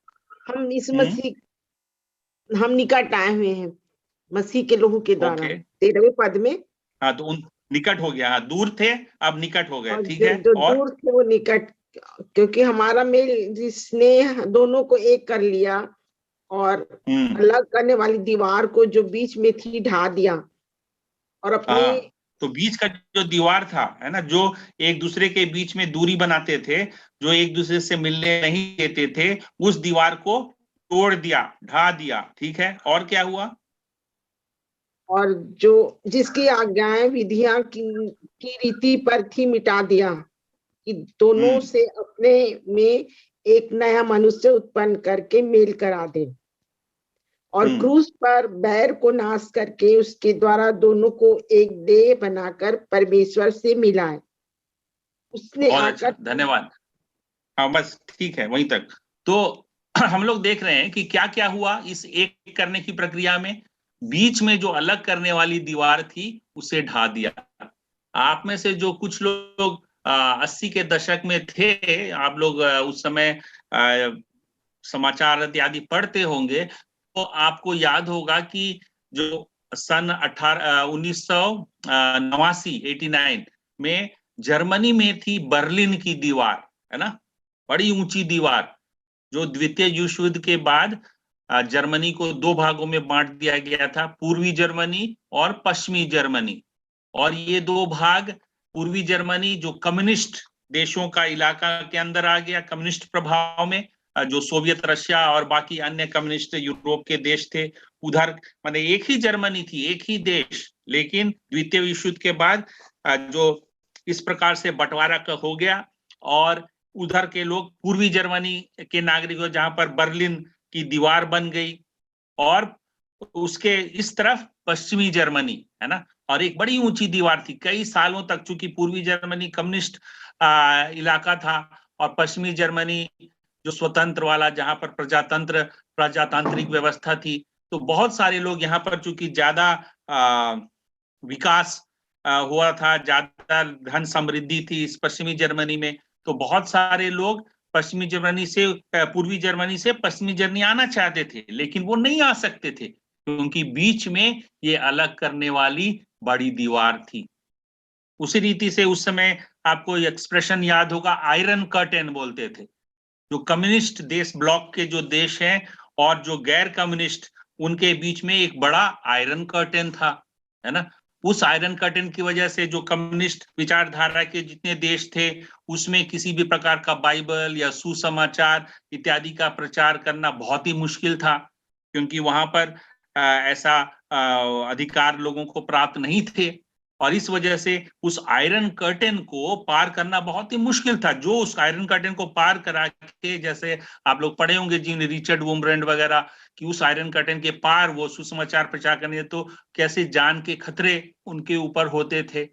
हम इस मसीह हम निकट आए हुए हैं, मसीह के लोहू के द्वारा। 13वें पद में हाँ, तो उन निकट हो गया। हाँ, दूर थे अब निकट हो गए, ठीक है। जो दूर थे वो निकट, क्योंकि हमारा मेल जिसने दोनों को एक कर लिया और अलग करने वाली दीवार को जो बीच में थी ढा दिया। और अपने तो बीच का जो दीवार था, है ना, जो एक दूसरे के बीच में दूरी बनाते थे, जो एक दूसरे से मिलने नहीं देते थे, उस दीवार को तोड़ दिया, ढा दिया, ठीक है। और क्या हुआ? और जो जिसकी आज्ञाएं विधियां की रीति पर थी मिटा दिया, कि दोनों से अपने में एक नया मनुष्य उत्पन्न करके मेल करा दे, और क्रूस पर बैर को नाश करके उसके द्वारा दोनों को एक देह बनाकर परमेश्वर से मिलाए। उसने अच्छा, धन्यवाद। हाँ, बस ठीक है, वहीं तक। तो हम लोग देख रहे हैं कि क्या क्या हुआ इस एक करने की प्रक्रिया में। बीच में जो अलग करने वाली दीवार थी उसे ढा दिया। आप में से जो कुछ लोग 80 के दशक में थे, आप लोग उस समय समाचार इत्यादि पढ़ते होंगे, तो आपको याद होगा कि जो सन 1989 में जर्मनी में थी बर्लिन की दीवार, है ना, बड़ी ऊंची दीवार, जो द्वितीय विश्व युद्ध के बाद जर्मनी को दो भागों में बांट दिया गया था, पूर्वी जर्मनी और पश्चिमी जर्मनी। और ये दो भाग, पूर्वी जर्मनी जो कम्युनिस्ट देशों का इलाका के अंदर आ गया, कम्युनिस्ट प्रभाव में, जो सोवियत रशिया और बाकी अन्य कम्युनिस्ट यूरोप के देश थे, उधर माने एक ही जर्मनी थी, एक ही देश। लेकिन द्वितीय विश्व युद्ध के बाद जो इस प्रकार से बंटवारा हो गया, और उधर के लोग पूर्वी जर्मनी के नागरिक, जहां पर बर्लिन की दीवार बन गई, और उसके इस तरफ पश्चिमी जर्मनी, है ना, और एक बड़ी ऊंची दीवार थी कई सालों तक, चूंकि पूर्वी जर्मनी कम्युनिस्ट इलाका था और पश्चिमी जर्मनी जो स्वतंत्र वाला, जहां पर प्रजातांत्रिक व्यवस्था थी, तो बहुत सारे लोग यहाँ पर, चूंकि ज्यादा विकास हुआ था, ज्यादा धन समृद्धि थी इस पश्चिमी जर्मनी में, तो बहुत सारे लोग पश्चिमी जर्मनी से, पूर्वी जर्मनी से पश्चिमी जर्मनी आना चाहते थे, लेकिन वो नहीं आ सकते थे, क्योंकि बीच में ये अलग करने वाली बड़ी दीवार थी। उसी रीति से उस समय आपको एक्सप्रेशन याद होगा, आयरन कर्टेन बोलते थे। जो कम्युनिस्ट देश, ब्लॉक के जो देश हैं और जो गैर कम्युनिस्ट, उनके बीच में एक बड़ा आयरन कर्टेन था, है ना। उस आयरन कर्टेन की वजह से जो कम्युनिस्ट विचारधारा के जितने देश थे, उसमें किसी भी प्रकार का बाइबल या सुसमाचार इत्यादि का प्रचार करना बहुत ही मुश्किल था, क्योंकि वहां पर ऐसा अधिकार लोगों को प्राप्त नहीं थे, और इस वजह से उस आयरन कर्टेन को पार करना बहुत ही मुश्किल था। जो उस आयरन कर्टेन को पार करा के, जैसे आप लोग पढ़े होंगे जिन रिचर्ड वुमब्रेंड वगैरह, कि उस आयरन कर्टेन के पार वो सुसमाचार प्रचार करने, तो कैसे जान के खतरे उनके ऊपर होते थे।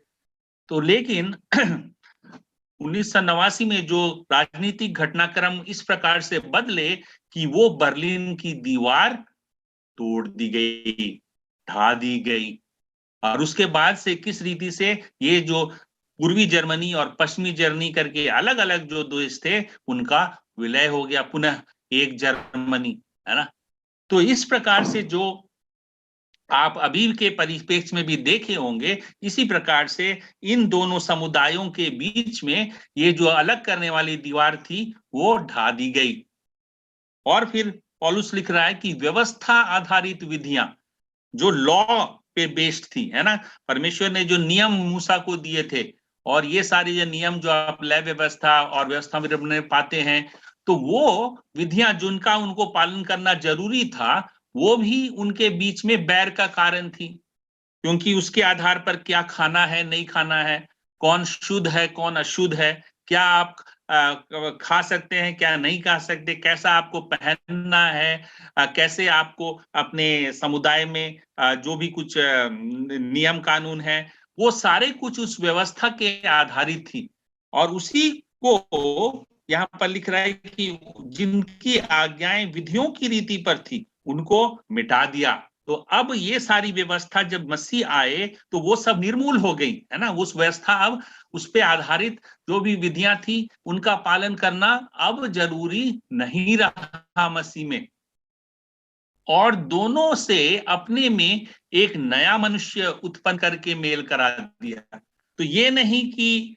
तो लेकिन 1989 में जो राजनीतिक घटनाक्रम इस प्रकार से बदले कि वो बर्लिन की दीवार तोड़ दी गई, ढा दी गई, और उसके बाद से किस रीति से ये जो पूर्वी जर्मनी और पश्चिमी जर्मनी करके अलग अलग जो देश थे, उनका विलय हो गया, पुनः एक जर्मनी, है ना। तो इस प्रकार से जो आप अभी के परिप्रेक्ष्य में भी देखे होंगे, इसी प्रकार से इन दोनों समुदायों के बीच में ये जो अलग करने वाली दीवार थी वो ढा दी गई। और फिर पौलुस लिख रहा है कि व्यवस्था आधारित विधियां जो लॉ पे बेस्ड थी, है ना, परमेश्वर ने जो नियम मूसा को दिए थे, और ये सारे जो नियम जो आप लय व्यवस्था और व्यवस्था में पाते हैं, तो वो विधियां जिनका उनको पालन करना जरूरी था, वो भी उनके बीच में बैर का कारण थी, क्योंकि उसके आधार पर क्या खाना है, नहीं खाना है, कौन शुद्ध है, कौन अशुद्ध है, क्या आप खा सकते हैं, क्या नहीं खा सकते, कैसा आपको पहनना है, कैसे आपको अपने समुदाय में जो भी कुछ नियम कानून है, वो सारे कुछ उस व्यवस्था के आधारित थी। और उसी को यहाँ पर लिख रहा है कि जिनकी आज्ञाएं विधियों की रीति पर थी, उनको मिटा दिया। तो अब ये सारी व्यवस्था जब मसीह आए तो वो सब निर्मूल हो गई, है ना। उस व्यवस्था अब उस पे आधारित जो भी विधियां थी उनका पालन करना अब जरूरी नहीं रहा मसीह में, और दोनों से अपने में एक नया मनुष्य उत्पन्न करके मेल करा दिया। तो ये नहीं कि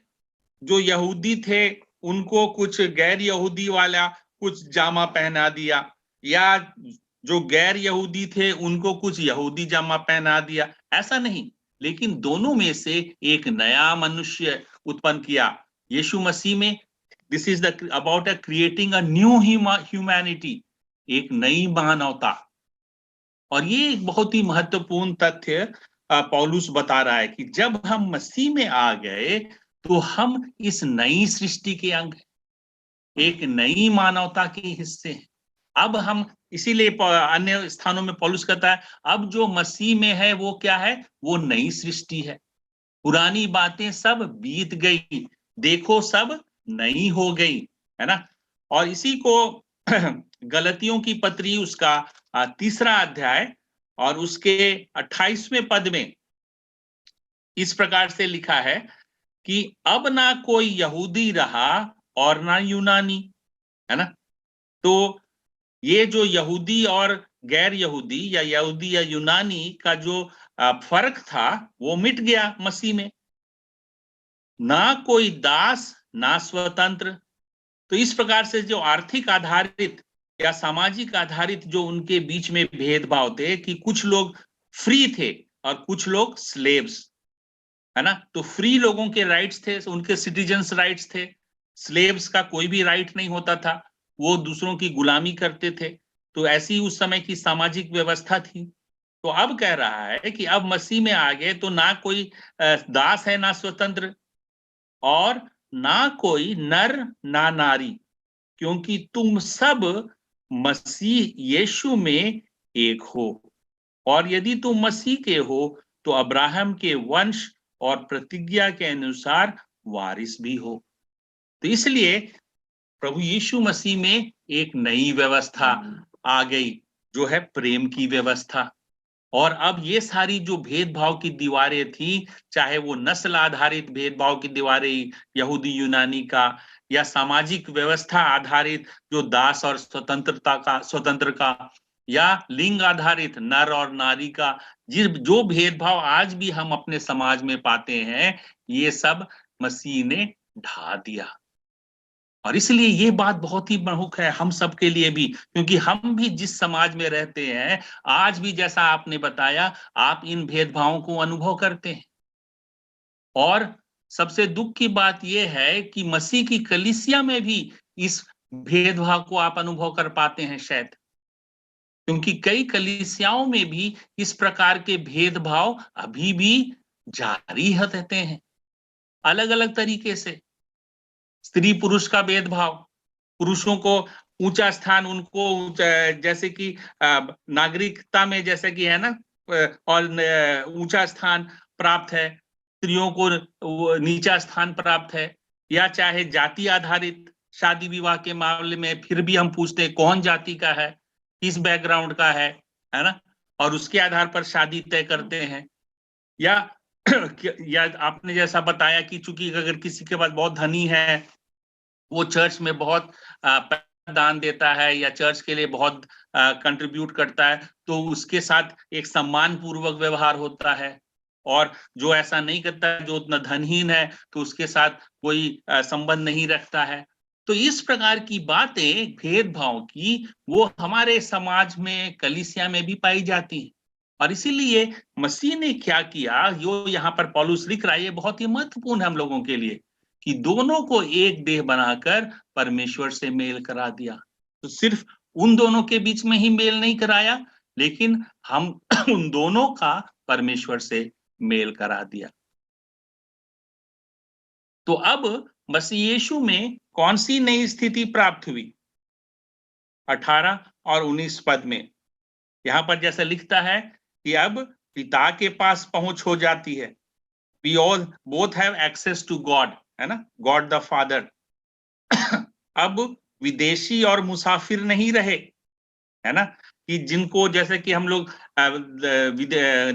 जो यहूदी थे उनको कुछ गैर यहूदी वाला कुछ जामा पहना दिया, या जो गैर यहूदी थे उनको कुछ यहूदी जामा पहना दिया, ऐसा नहीं। लेकिन दोनों में से एक नया मनुष्य उत्पन्न किया यीशु मसीह में। This is the about creating a new humanity, एक नई मानवता। और ये एक बहुत ही महत्वपूर्ण तथ्य पौलुस बता रहा है कि जब हम मसीह में आ गए तो हम इस नई सृष्टि के अंग, एक नई मानवता के हिस्से हैं। अब हम, इसीलिए अन्य स्थानों में पौलुस कहता है अब जो मसीह में है वो क्या है, वो नई सृष्टि है, पुरानी बातें सब बीत गई, देखो सब नई हो गई, है ना। और इसी को गलतियों की पत्री उसका 3 अध्याय और उसके 28वें पद में इस प्रकार से लिखा है कि अब ना कोई यहूदी रहा और ना यूनानी, है ना। तो ये जो यहूदी और गैर यहूदी या यहूदी या यूनानी का जो फर्क था वो मिट गया मसीह में। ना कोई दास ना स्वतंत्र। तो इस प्रकार से जो आर्थिक आधारित या सामाजिक आधारित जो उनके बीच में भेदभाव थे कि कुछ लोग फ्री थे और कुछ लोग स्लेव्स, है ना। तो फ्री लोगों के राइट्स थे, उनके सिटीजन्स राइट्स थे, स्लेव्स का कोई भी राइट नहीं होता था, वो दूसरों की गुलामी करते थे। तो ऐसी उस समय की सामाजिक व्यवस्था थी। तो अब कह रहा है कि अब मसीह में आ गए तो ना कोई दास है ना स्वतंत्र, और ना कोई नर ना नारी, क्योंकि तुम सब मसीह यीशु में एक हो। और यदि तुम मसीह के हो तो अब्राहम के वंश और प्रतिज्ञा के अनुसार वारिस भी हो। तो इसलिए प्रभु यीशु मसीह में एक नई व्यवस्था आ गई जो है प्रेम की व्यवस्था। और अब ये सारी जो भेदभाव की दीवारें थी, चाहे वो नस्ल आधारित भेदभाव की दीवारें यहूदी यूनानी का, या सामाजिक व्यवस्था आधारित जो दास और स्वतंत्र का, या लिंग आधारित नर और नारी का, जो भेदभाव आज भी हम अपने समाज में पाते हैं, ये सब मसीह ने ढा दिया। और इसलिए ये बात बहुत ही प्रमुख है हम सब के लिए भी, क्योंकि हम भी जिस समाज में रहते हैं आज भी, जैसा आपने बताया, आप इन भेदभावों को अनुभव करते हैं। और सबसे दुख की बात यह है कि मसीह की कलीसिया में भी इस भेदभाव को आप अनुभव कर पाते हैं शायद, क्योंकि कई कलीसियाओं में भी इस प्रकार के भेदभाव अभी भी जारी रहते हैं, अलग अलग तरीके से। स्त्री पुरुष का भेदभाव, पुरुषों को ऊंचा स्थान, उनको जैसे कि नागरिकता में जैसे कि है ना, और ऊंचा स्थान प्राप्त है, स्त्रियों को नीचा स्थान प्राप्त है। या चाहे जाति आधारित शादी विवाह के मामले में फिर भी हम पूछते हैं कौन जाति का है, किस बैकग्राउंड का है ना, और उसके आधार पर शादी तय करते हैं। या आपने जैसा बताया कि चूंकि अगर किसी के पास बहुत धनी है, वो चर्च में बहुत दान देता है या चर्च के लिए बहुत कंट्रीब्यूट करता है, तो उसके साथ एक सम्मान पूर्वक व्यवहार होता है। और जो ऐसा नहीं करता है, जो उतना धनहीन है, तो उसके साथ कोई संबंध नहीं रखता है। तो इस प्रकार की बातें भेदभाव की वो हमारे समाज में, कलीसिया में भी पाई जाती है। और इसीलिए मसीह ने क्या किया, जो यहाँ पर पौलुस लिख रहा है, ये बहुत ही महत्वपूर्ण है हम लोगों के लिए, कि दोनों को एक देह बनाकर परमेश्वर से मेल करा दिया। तो सिर्फ उन दोनों के बीच में ही मेल नहीं कराया, लेकिन हम उन दोनों का परमेश्वर से मेल करा दिया। तो अब मसीह यीशु में कौन सी नई स्थिति प्राप्त हुई? 18 और 19 पद में यहां पर जैसा लिखता है कि अब पिता के पास पहुंच हो जाती है। We all both have access to God, है ना, गॉड द फादर। अब विदेशी और मुसाफिर नहीं रहे, है ना, कि जिनको जैसे कि हम लोग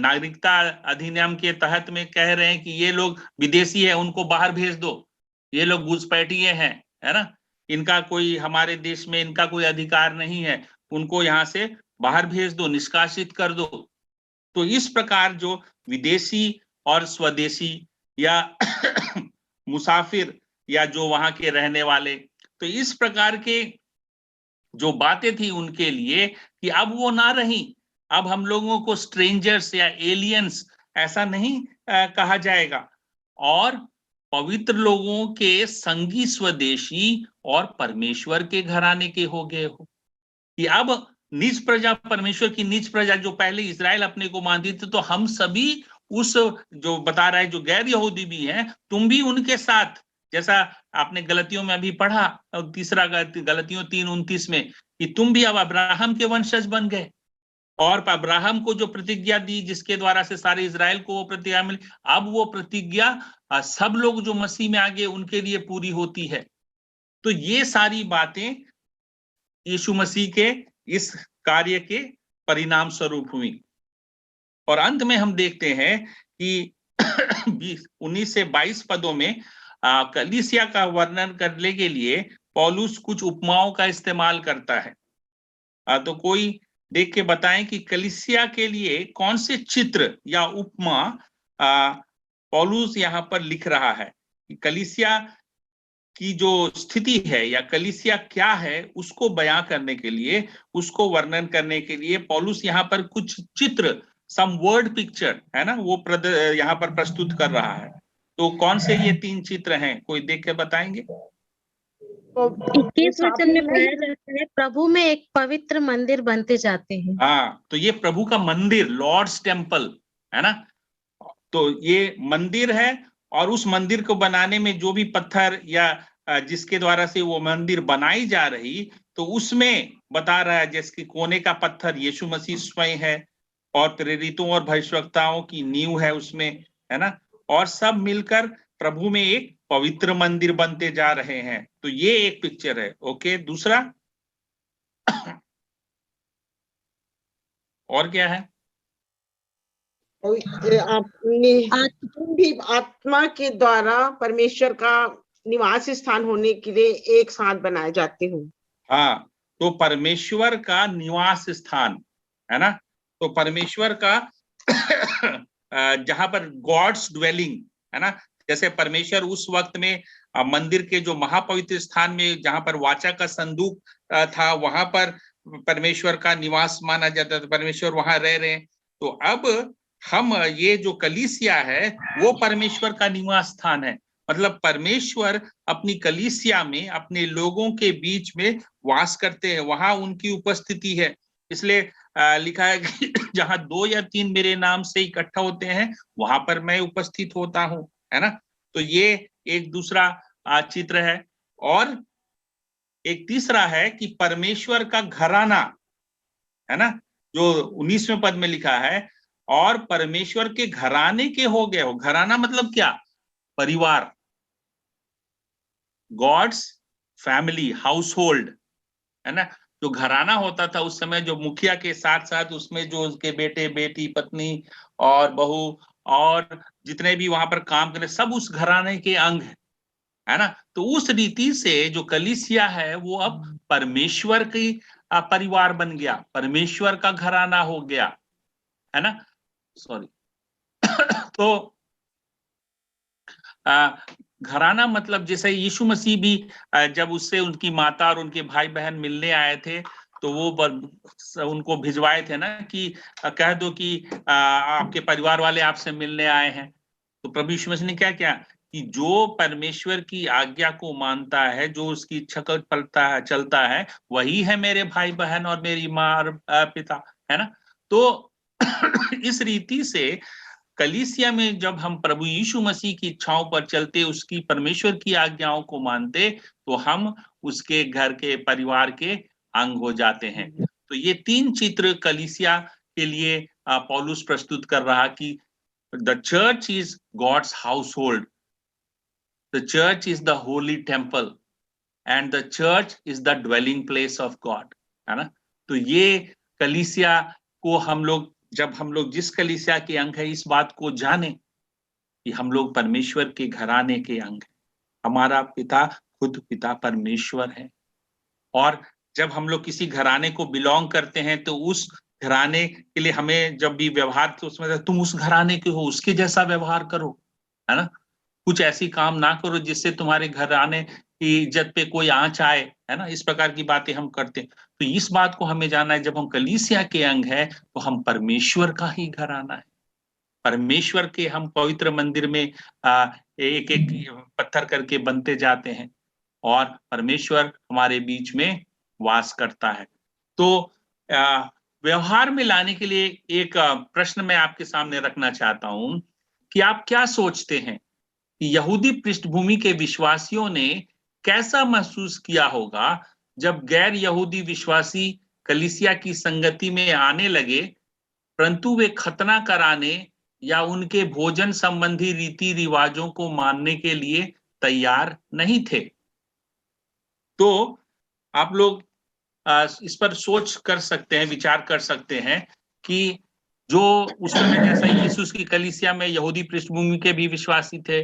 नागरिकता अधिनियम के तहत में कह रहे हैं कि ये लोग विदेशी है, उनको बाहर भेज दो, ये लोग घुसपैठिए हैं, है ना, इनका कोई हमारे देश में इनका कोई अधिकार नहीं है, उनको यहाँ से बाहर भेज दो, निष्कासित कर दो। तो इस प्रकार जो विदेशी और स्वदेशी या मुसाफिर या जो वहां के रहने वाले, तो इस प्रकार के जो बातें थी उनके लिए कि अब वो ना रही, अब हम लोगों को स्ट्रेंजर्स या एलियंस ऐसा नहीं कहा जाएगा, और पवित्र लोगों के संगी स्वदेशी और परमेश्वर के घराने के हो गए हो, कि अब निज प्रजा, परमेश्वर की निज प्रजा जो पहले इजराइल अपने को मानती थी, तो हम सभी उस जो बता रहा है जो गैर यहूदी भी हैं, तुम भी उनके साथ, जैसा आपने गलतियों में अभी पढ़ा, तीसरा गलतियों 3:29 में, कि तुम भी अब अब्राहम के वंशज बन गए, और अब्राहम को जो प्रतिज्ञा दी जिसके द्वारा से सारे इजराइल को वो प्रतिज्ञा मिली, अब वो प्रतिज्ञा सब लोग जो मसीह में आ गए उनके लिए पूरी होती है। तो ये सारी बातें यीशु मसीह के इस कार्य के परिणाम स्वरूप हुई। और अंत में हम देखते हैं कि 19 से 22 पदों में कलीसिया का वर्णन करने के लिए पौलुस कुछ उपमाओं का इस्तेमाल करता है। तो कोई देख के बताएं कि कलीसिया के लिए कौन से चित्र या उपमा पौलुस यहाँ पर लिख रहा है, कि कलीसिया की जो स्थिति है या कलीसिया क्या है उसको बयां करने के लिए, उसको वर्णन करने के लिए पौलुस यहाँ पर कुछ चित्र, सम वर्ड पिक्चर है ना, वो यहाँ पर प्रस्तुत कर रहा है। तो कौन से ये 3 चित्र हैं, कोई देख के बताएंगे? 21 वचन में पढ़ा जाता है, प्रभु में एक पवित्र मंदिर बनते जाते हैं। हाँ, तो ये प्रभु का मंदिर, लॉर्ड्स टेम्पल है ना, तो ये मंदिर है, और उस मंदिर को बनाने में जो भी पत्थर या जिसके द्वारा से वो मंदिर बनाई जा रही, तो उसमें बता रहा है जैसे कि कोने का पत्थर यीशु मसीह स्वयं है, और प्रेरितों और भविष्यवक्ताओं की नींव है उसमें, है ना, और सब मिलकर प्रभु में एक पवित्र मंदिर बनते जा रहे हैं। तो ये एक पिक्चर है। ओके, दूसरा और क्या है? भी आत्मा के द्वारा परमेश्वर का निवास स्थान होने के लिए एक साथ बनाए जाते हैं। हाँ, तो परमेश्वर का निवास स्थान है ना, तो परमेश्वर का जहां पर गॉड्स ड्वेलिंग है ना, जैसे परमेश्वर उस वक्त में मंदिर के जो महापवित्र स्थान में जहां पर वाचा का संदूक था, वहां पर परमेश्वर का निवास माना जाता था, परमेश्वर वहां रह रहे हैं। तो अब हम ये जो कलीसिया है वो परमेश्वर का निवास स्थान है, मतलब परमेश्वर अपनी कलीसिया में अपने लोगों के बीच में वास करते हैं, वहां उनकी उपस्थिति है। इसलिए लिखा है कि जहां 2 या 3 मेरे नाम से इकट्ठा होते हैं वहां पर मैं उपस्थित होता हूं, है ना। तो ये एक दूसरा चित्र है। और एक तीसरा है कि परमेश्वर का घराना है ना, जो 19वें पद में लिखा है, और परमेश्वर के घराने के हो गए हो। घराना मतलब क्या? परिवार, गॉड्स फैमिली, हाउस होल्ड, है ना। जो घराना होता था उस समय, जो मुखिया के साथ साथ उसमें जो उसके बेटे बेटी, पत्नी और बहू और जितने भी वहां पर काम करे, सब उस घराने के अंग है ना। तो उस रीति से जो कलीसिया है वो अब परमेश्वर की परिवार बन गया, परमेश्वर का घराना हो गया, है ना। सॉरी तो घराना मतलब जैसे यीशु मसीह भी जब उससे उनकी माता और उनके भाई बहन मिलने आए थे, तो वो उनको भिजवाए थे ना कि कह दो कि आपके परिवार वाले आपसे मिलने आए हैं। तो प्रभु यीशु मसीह ने क्या किया कि जो परमेश्वर की आज्ञा को मानता है, जो उसकी इच्छा को चलता है, वही है मेरे भाई बहन और मेरी माँ और पिता, है ना। तो इस रीति से कलीसिया में जब हम प्रभु यीशु मसीह की इच्छाओं पर चलते, उसकी परमेश्वर की आज्ञाओं को मानते, तो हम उसके घर के परिवार के अंग हो जाते हैं। तो ये 3 चित्र कलीसिया के लिए पौलुस प्रस्तुत कर रहा कि the church is God's household, the church is the holy temple and the church is the dwelling place of God, है ना। तो ये कलीसिया को जब हम लोग जिस कलीसिया के अंग है, इस बात को जाने कि हम लोग परमेश्वर के घराने के अंग हैं। हमारा पिता खुद पिता परमेश्वर है, और जब हम लोग किसी घराने को बिलोंग करते हैं तो उस घराने के लिए हमें जब भी व्यवहार, तो उसमें तुम उस घराने के हो, उसके जैसा व्यवहार करो, है ना। कुछ ऐसी काम ना करो जिससे तुम्हारे घराने की इज्जत पे कोई आंच आए, है ना। इस प्रकार की बातें हम करते हैं। तो इस बात को हमें जानना है, जब हम कलीसिया के अंग है तो हम परमेश्वर का ही घराना है। परमेश्वर के हम पवित्र मंदिर में एक एक पत्थर करके बनते जाते हैं, और परमेश्वर हमारे बीच में वास करता है। तो व्यवहार में लाने के लिए एक प्रश्न मैं आपके सामने रखना चाहता हूं कि आप क्या सोचते हैं कि यहूदी पृष्ठभूमि के विश्वासियों ने कैसा महसूस किया होगा जब गैर यहूदी विश्वासी कलीसिया की संगति में आने लगे, परंतु वे खतना कराने या उनके भोजन संबंधी रीति रिवाजों को मानने के लिए तैयार नहीं थे। तो आप लोग इस पर सोच कर सकते हैं, विचार कर सकते हैं कि जो उस समय जैसा यीशु की कलीसिया में यहूदी पृष्ठभूमि के भी विश्वासी थे,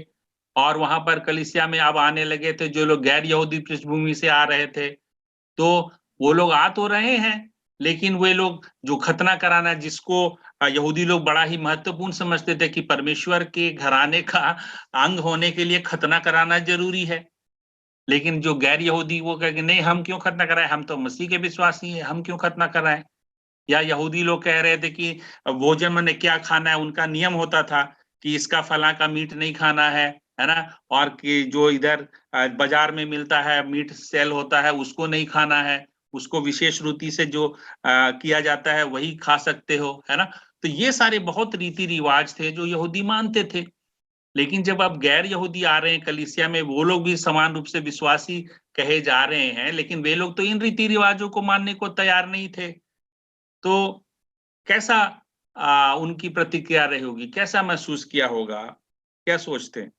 और वहां पर कलीसिया में अब आने लगे थे जो लोग गैर यहूदी पृष्ठभूमि से आ रहे थे, तो वो लोग आ तो रहे हैं, लेकिन वे लोग जो खतना कराना, जिसको यहूदी लोग बड़ा ही महत्वपूर्ण समझते थे कि परमेश्वर के घराने का अंग होने के लिए खतना कराना जरूरी है, लेकिन जो गैर यहूदी वो कहेंगे नहीं, हम क्यों खतना कराएं, हम तो मसीह के विश्वासी हैं, हम क्यों खतना कराएं। या यहूदी लोग कह रहे थे कि भोजन में क्या खाना है, उनका नियम होता था कि इसका फला का मीट नहीं खाना है ना, और कि जो इधर बाजार में मिलता है मीट सेल होता है उसको नहीं खाना है, उसको विशेष रीति से जो किया जाता है वही खा सकते हो, है ना। तो ये सारे बहुत रीति रिवाज थे जो यहूदी मानते थे। लेकिन जब अब गैर यहूदी आ रहे हैं कलीसिया में, वो लोग भी समान रूप से विश्वासी कहे जा रहे हैं, लेकिन वे लोग तो इन रीति रिवाजों को मानने को तैयार नहीं थे। तो कैसा उनकी प्रतिक्रिया रही होगी, कैसा महसूस किया होगा, क्या सोचते हैं?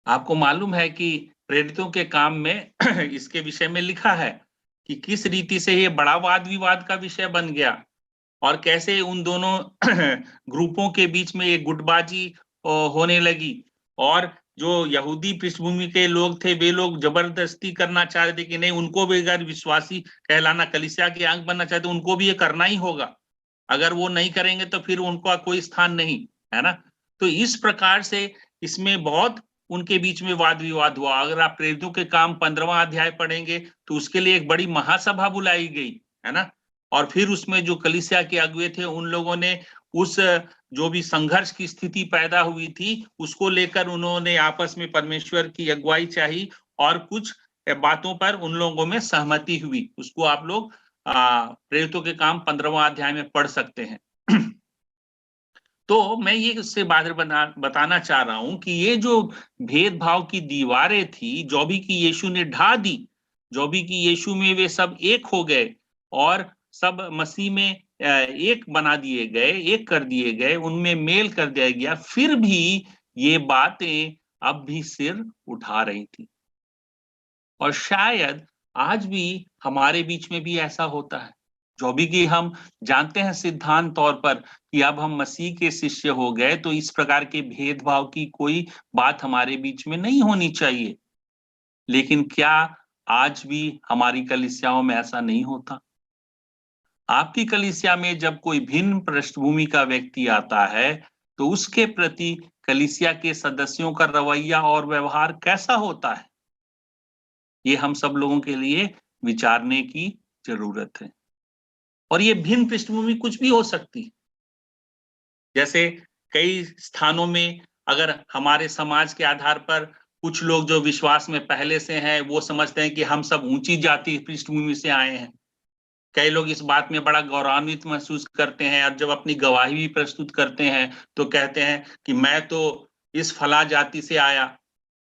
आपको मालूम है कि प्रेरितों के काम में इसके विषय में लिखा है कि किस रीति से ये बड़ा वाद विवाद का विषय बन गया, और कैसे उन दोनों ग्रुपों के बीच में एक गुटबाजी होने लगी, और जो यहूदी पृष्ठभूमि के लोग थे वे लोग जबरदस्ती करना चाह रहे थे कि नहीं, उनको भी अगर विश्वासी कहलाना, कलीसिया के अंग बनना चाहते, उनको भी ये करना ही होगा, अगर वो नहीं करेंगे तो फिर उनका कोई स्थान नहीं, है ना। तो इस प्रकार से इसमें बहुत उनके बीच में वाद विवाद हुआ। अगर आप प्रेरितों के काम 15वां अध्याय पढ़ेंगे तो उसके लिए एक बड़ी महासभा बुलाई गई, है ना, और फिर उसमें जो कलीसिया के अगुवे थे उन लोगों ने उस जो भी संघर्ष की स्थिति पैदा हुई थी उसको लेकर उन्होंने आपस में परमेश्वर की अगुवाई चाही, और कुछ बातों पर उन लोगों में सहमति हुई। उसको आप लोग प्रेरितों के काम 15वां अध्याय में पढ़ सकते हैं। तो मैं ये उससे बताना चाह रहा हूं कि ये जो भेदभाव की दीवारें थी, जो भी कि यीशु ने ढा दी, जो भी कि यीशु में वे सब एक हो गए और सब मसीह में एक बना दिए गए, एक कर दिए गए, उनमें मेल कर दिया गया, फिर भी ये बातें अब भी सिर उठा रही थी। और शायद आज भी हमारे बीच में भी ऐसा होता है, जो भी कि हम जानते हैं सिद्धांत तौर पर कि अब हम मसीह के शिष्य हो गए, तो इस प्रकार के भेदभाव की कोई बात हमारे बीच में नहीं होनी चाहिए। लेकिन क्या आज भी हमारी कलीसियाओं में ऐसा नहीं होता? आपकी कलीसिया में जब कोई भिन्न पृष्ठभूमि का व्यक्ति आता है तो उसके प्रति कलीसिया के सदस्यों का रवैया और व्यवहार कैसा होता है, ये हम सब लोगों के लिए विचारने की जरूरत है। और ये भिन्न पृष्ठभूमि कुछ भी हो सकती है। जैसे कई स्थानों में अगर हमारे समाज के आधार पर कुछ लोग जो विश्वास में पहले से हैं वो समझते हैं कि हम सब ऊंची जाति पृष्ठभूमि से आए हैं, कई लोग इस बात में बड़ा गौरवान्वित महसूस करते हैं, और जब अपनी गवाही भी प्रस्तुत करते हैं तो कहते हैं कि मैं तो इस फला जाति से आया,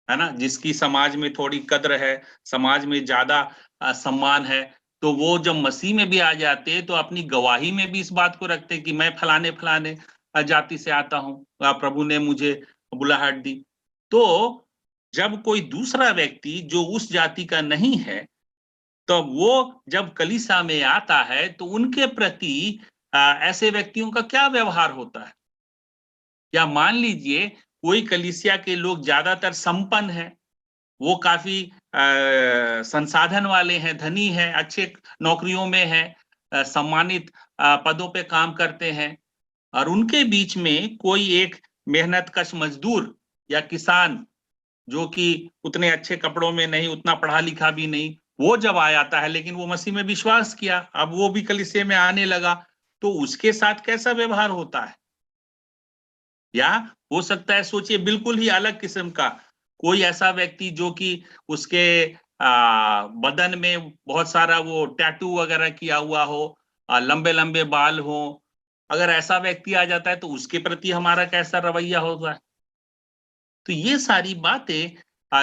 है ना, जिसकी समाज में थोड़ी कद्र है, समाज में ज्यादा सम्मान है। तो वो जब मसीह में भी आ जाते हैं तो अपनी गवाही में भी इस बात को रखते हैं कि मैं फलाने फलाने। जाति से आता हूँ, प्रभु ने मुझे बुलाहट दी। तो जब कोई दूसरा व्यक्ति जो उस जाति का नहीं है, तो वो जब कलीसिया में आता है तो उनके प्रति ऐसे व्यक्तियों का क्या व्यवहार होता है? या मान लीजिए कोई कलीसिया के लोग ज्यादातर संपन्न हैं, वो काफी संसाधन वाले हैं, धनी हैं, अच्छे नौकरियों में हैं, सम्मानित पदों पे काम करते हैं, और उनके बीच में कोई एक मेहनतकश मजदूर या किसान जो कि उतने अच्छे कपड़ों में नहीं, उतना पढ़ा लिखा भी नहीं, वो जब आ जाता है, लेकिन वो मसीह में विश्वास किया, अब वो भी कलीसिया में आने लगा, तो उसके साथ कैसा व्यवहार होता है? या हो सकता है सोचिए बिल्कुल ही अलग किस्म का कोई ऐसा व्यक्ति जो कि उसके बदन में बहुत सारा वो टैटू वगैरह किया हुआ हो, लंबे लंबे बाल हो, अगर ऐसा व्यक्ति आ जाता है तो उसके प्रति हमारा कैसा रवैया होगा? तो ये सारी बातें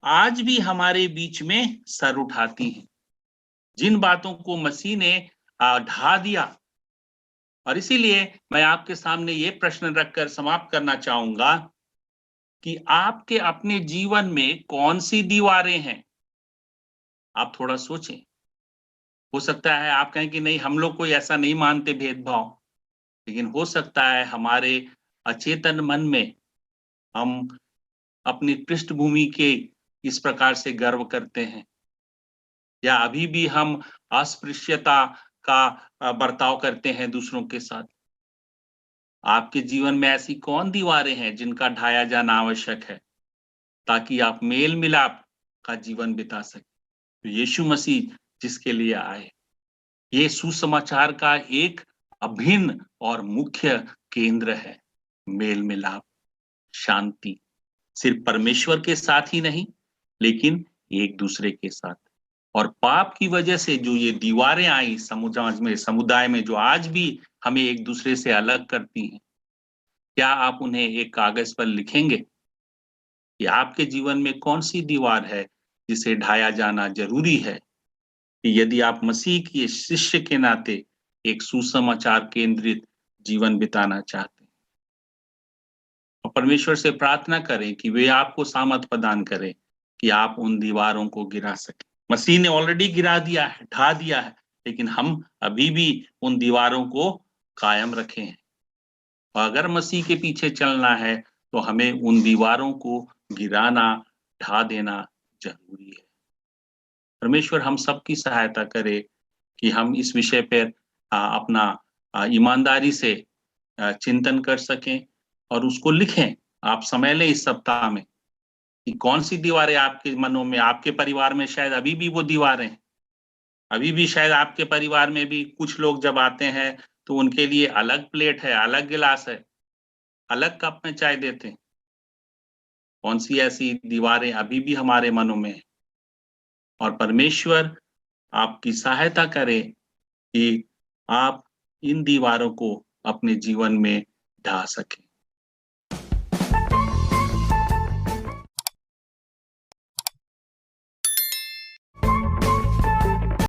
आज भी हमारे बीच में सर उठाती हैं, जिन बातों को मसीह ने ढा दिया। और इसीलिए मैं आपके सामने ये प्रश्न रखकर समाप्त करना चाहूंगा कि आपके अपने जीवन में कौन सी दीवारें हैं? आप थोड़ा सोचें। हो सकता है आप कहें कि नहीं, हम लोग कोई ऐसा नहीं मानते भेदभाव, लेकिन हो सकता है हमारे अचेतन मन में हम अपनी पृष्ठभूमि के इस प्रकार से गर्व करते हैं, या अभी भी हम अस्पृश्यता का बर्ताव करते हैं दूसरों के साथ। आपके जीवन में ऐसी कौन दीवारें हैं जिनका ढाया जाना आवश्यक है, ताकि आप मेल मिलाप का जीवन बिता सकें? तो यीशु मसीह जिसके लिए आए, ये सुसमाचार का एक अभिन्न और मुख्य केंद्र है। मेल मिलाप, शांति, सिर्फ परमेश्वर के साथ ही नहीं, लेकिन एक दूसरे के साथ। और पाप की वजह से जो ये दीवारें आई समुदाय में जो आज भी हमें एक दूसरे से अलग करती हैं, क्या आप उन्हें एक कागज पर लिखेंगे कि आपके जीवन में कौन सी दीवार है जिसे ढाया जाना जरूरी है, कि यदि आप मसीह के शिष्य के नाते एक सुसमाचार केंद्रित जीवन बिताना चाहते हैं? और परमेश्वर से प्रार्थना करें कि वे आपको सामर्थ प्रदान करें कि आप उन दीवारों को गिरा सकें। मसीह ने ऑलरेडी गिरा दिया है, ढा दिया है, लेकिन हम अभी भी उन दीवारों को कायम रखे हैं। और अगर मसीह के पीछे चलना है तो हमें उन दीवारों को गिराना, ढा देना जरूरी है। परमेश्वर हम सबकी सहायता करे कि हम इस विषय पर अपना ईमानदारी से चिंतन कर सकें और उसको लिखें। आप समय लें इस सप्ताह में कि कौन सी दीवारें आपके मनों में, आपके परिवार में शायद अभी भी वो दीवारें हैं। अभी भी शायद आपके परिवार में भी कुछ लोग जब आते हैं तो उनके लिए अलग प्लेट है, अलग गिलास है, अलग कप में चाय देते हैं। कौन सी ऐसी दीवारें अभी भी हमारे मनों में है? और परमेश्वर आपकी सहायता करे कि आप इन दीवारों को अपने जीवन में ढा सकें।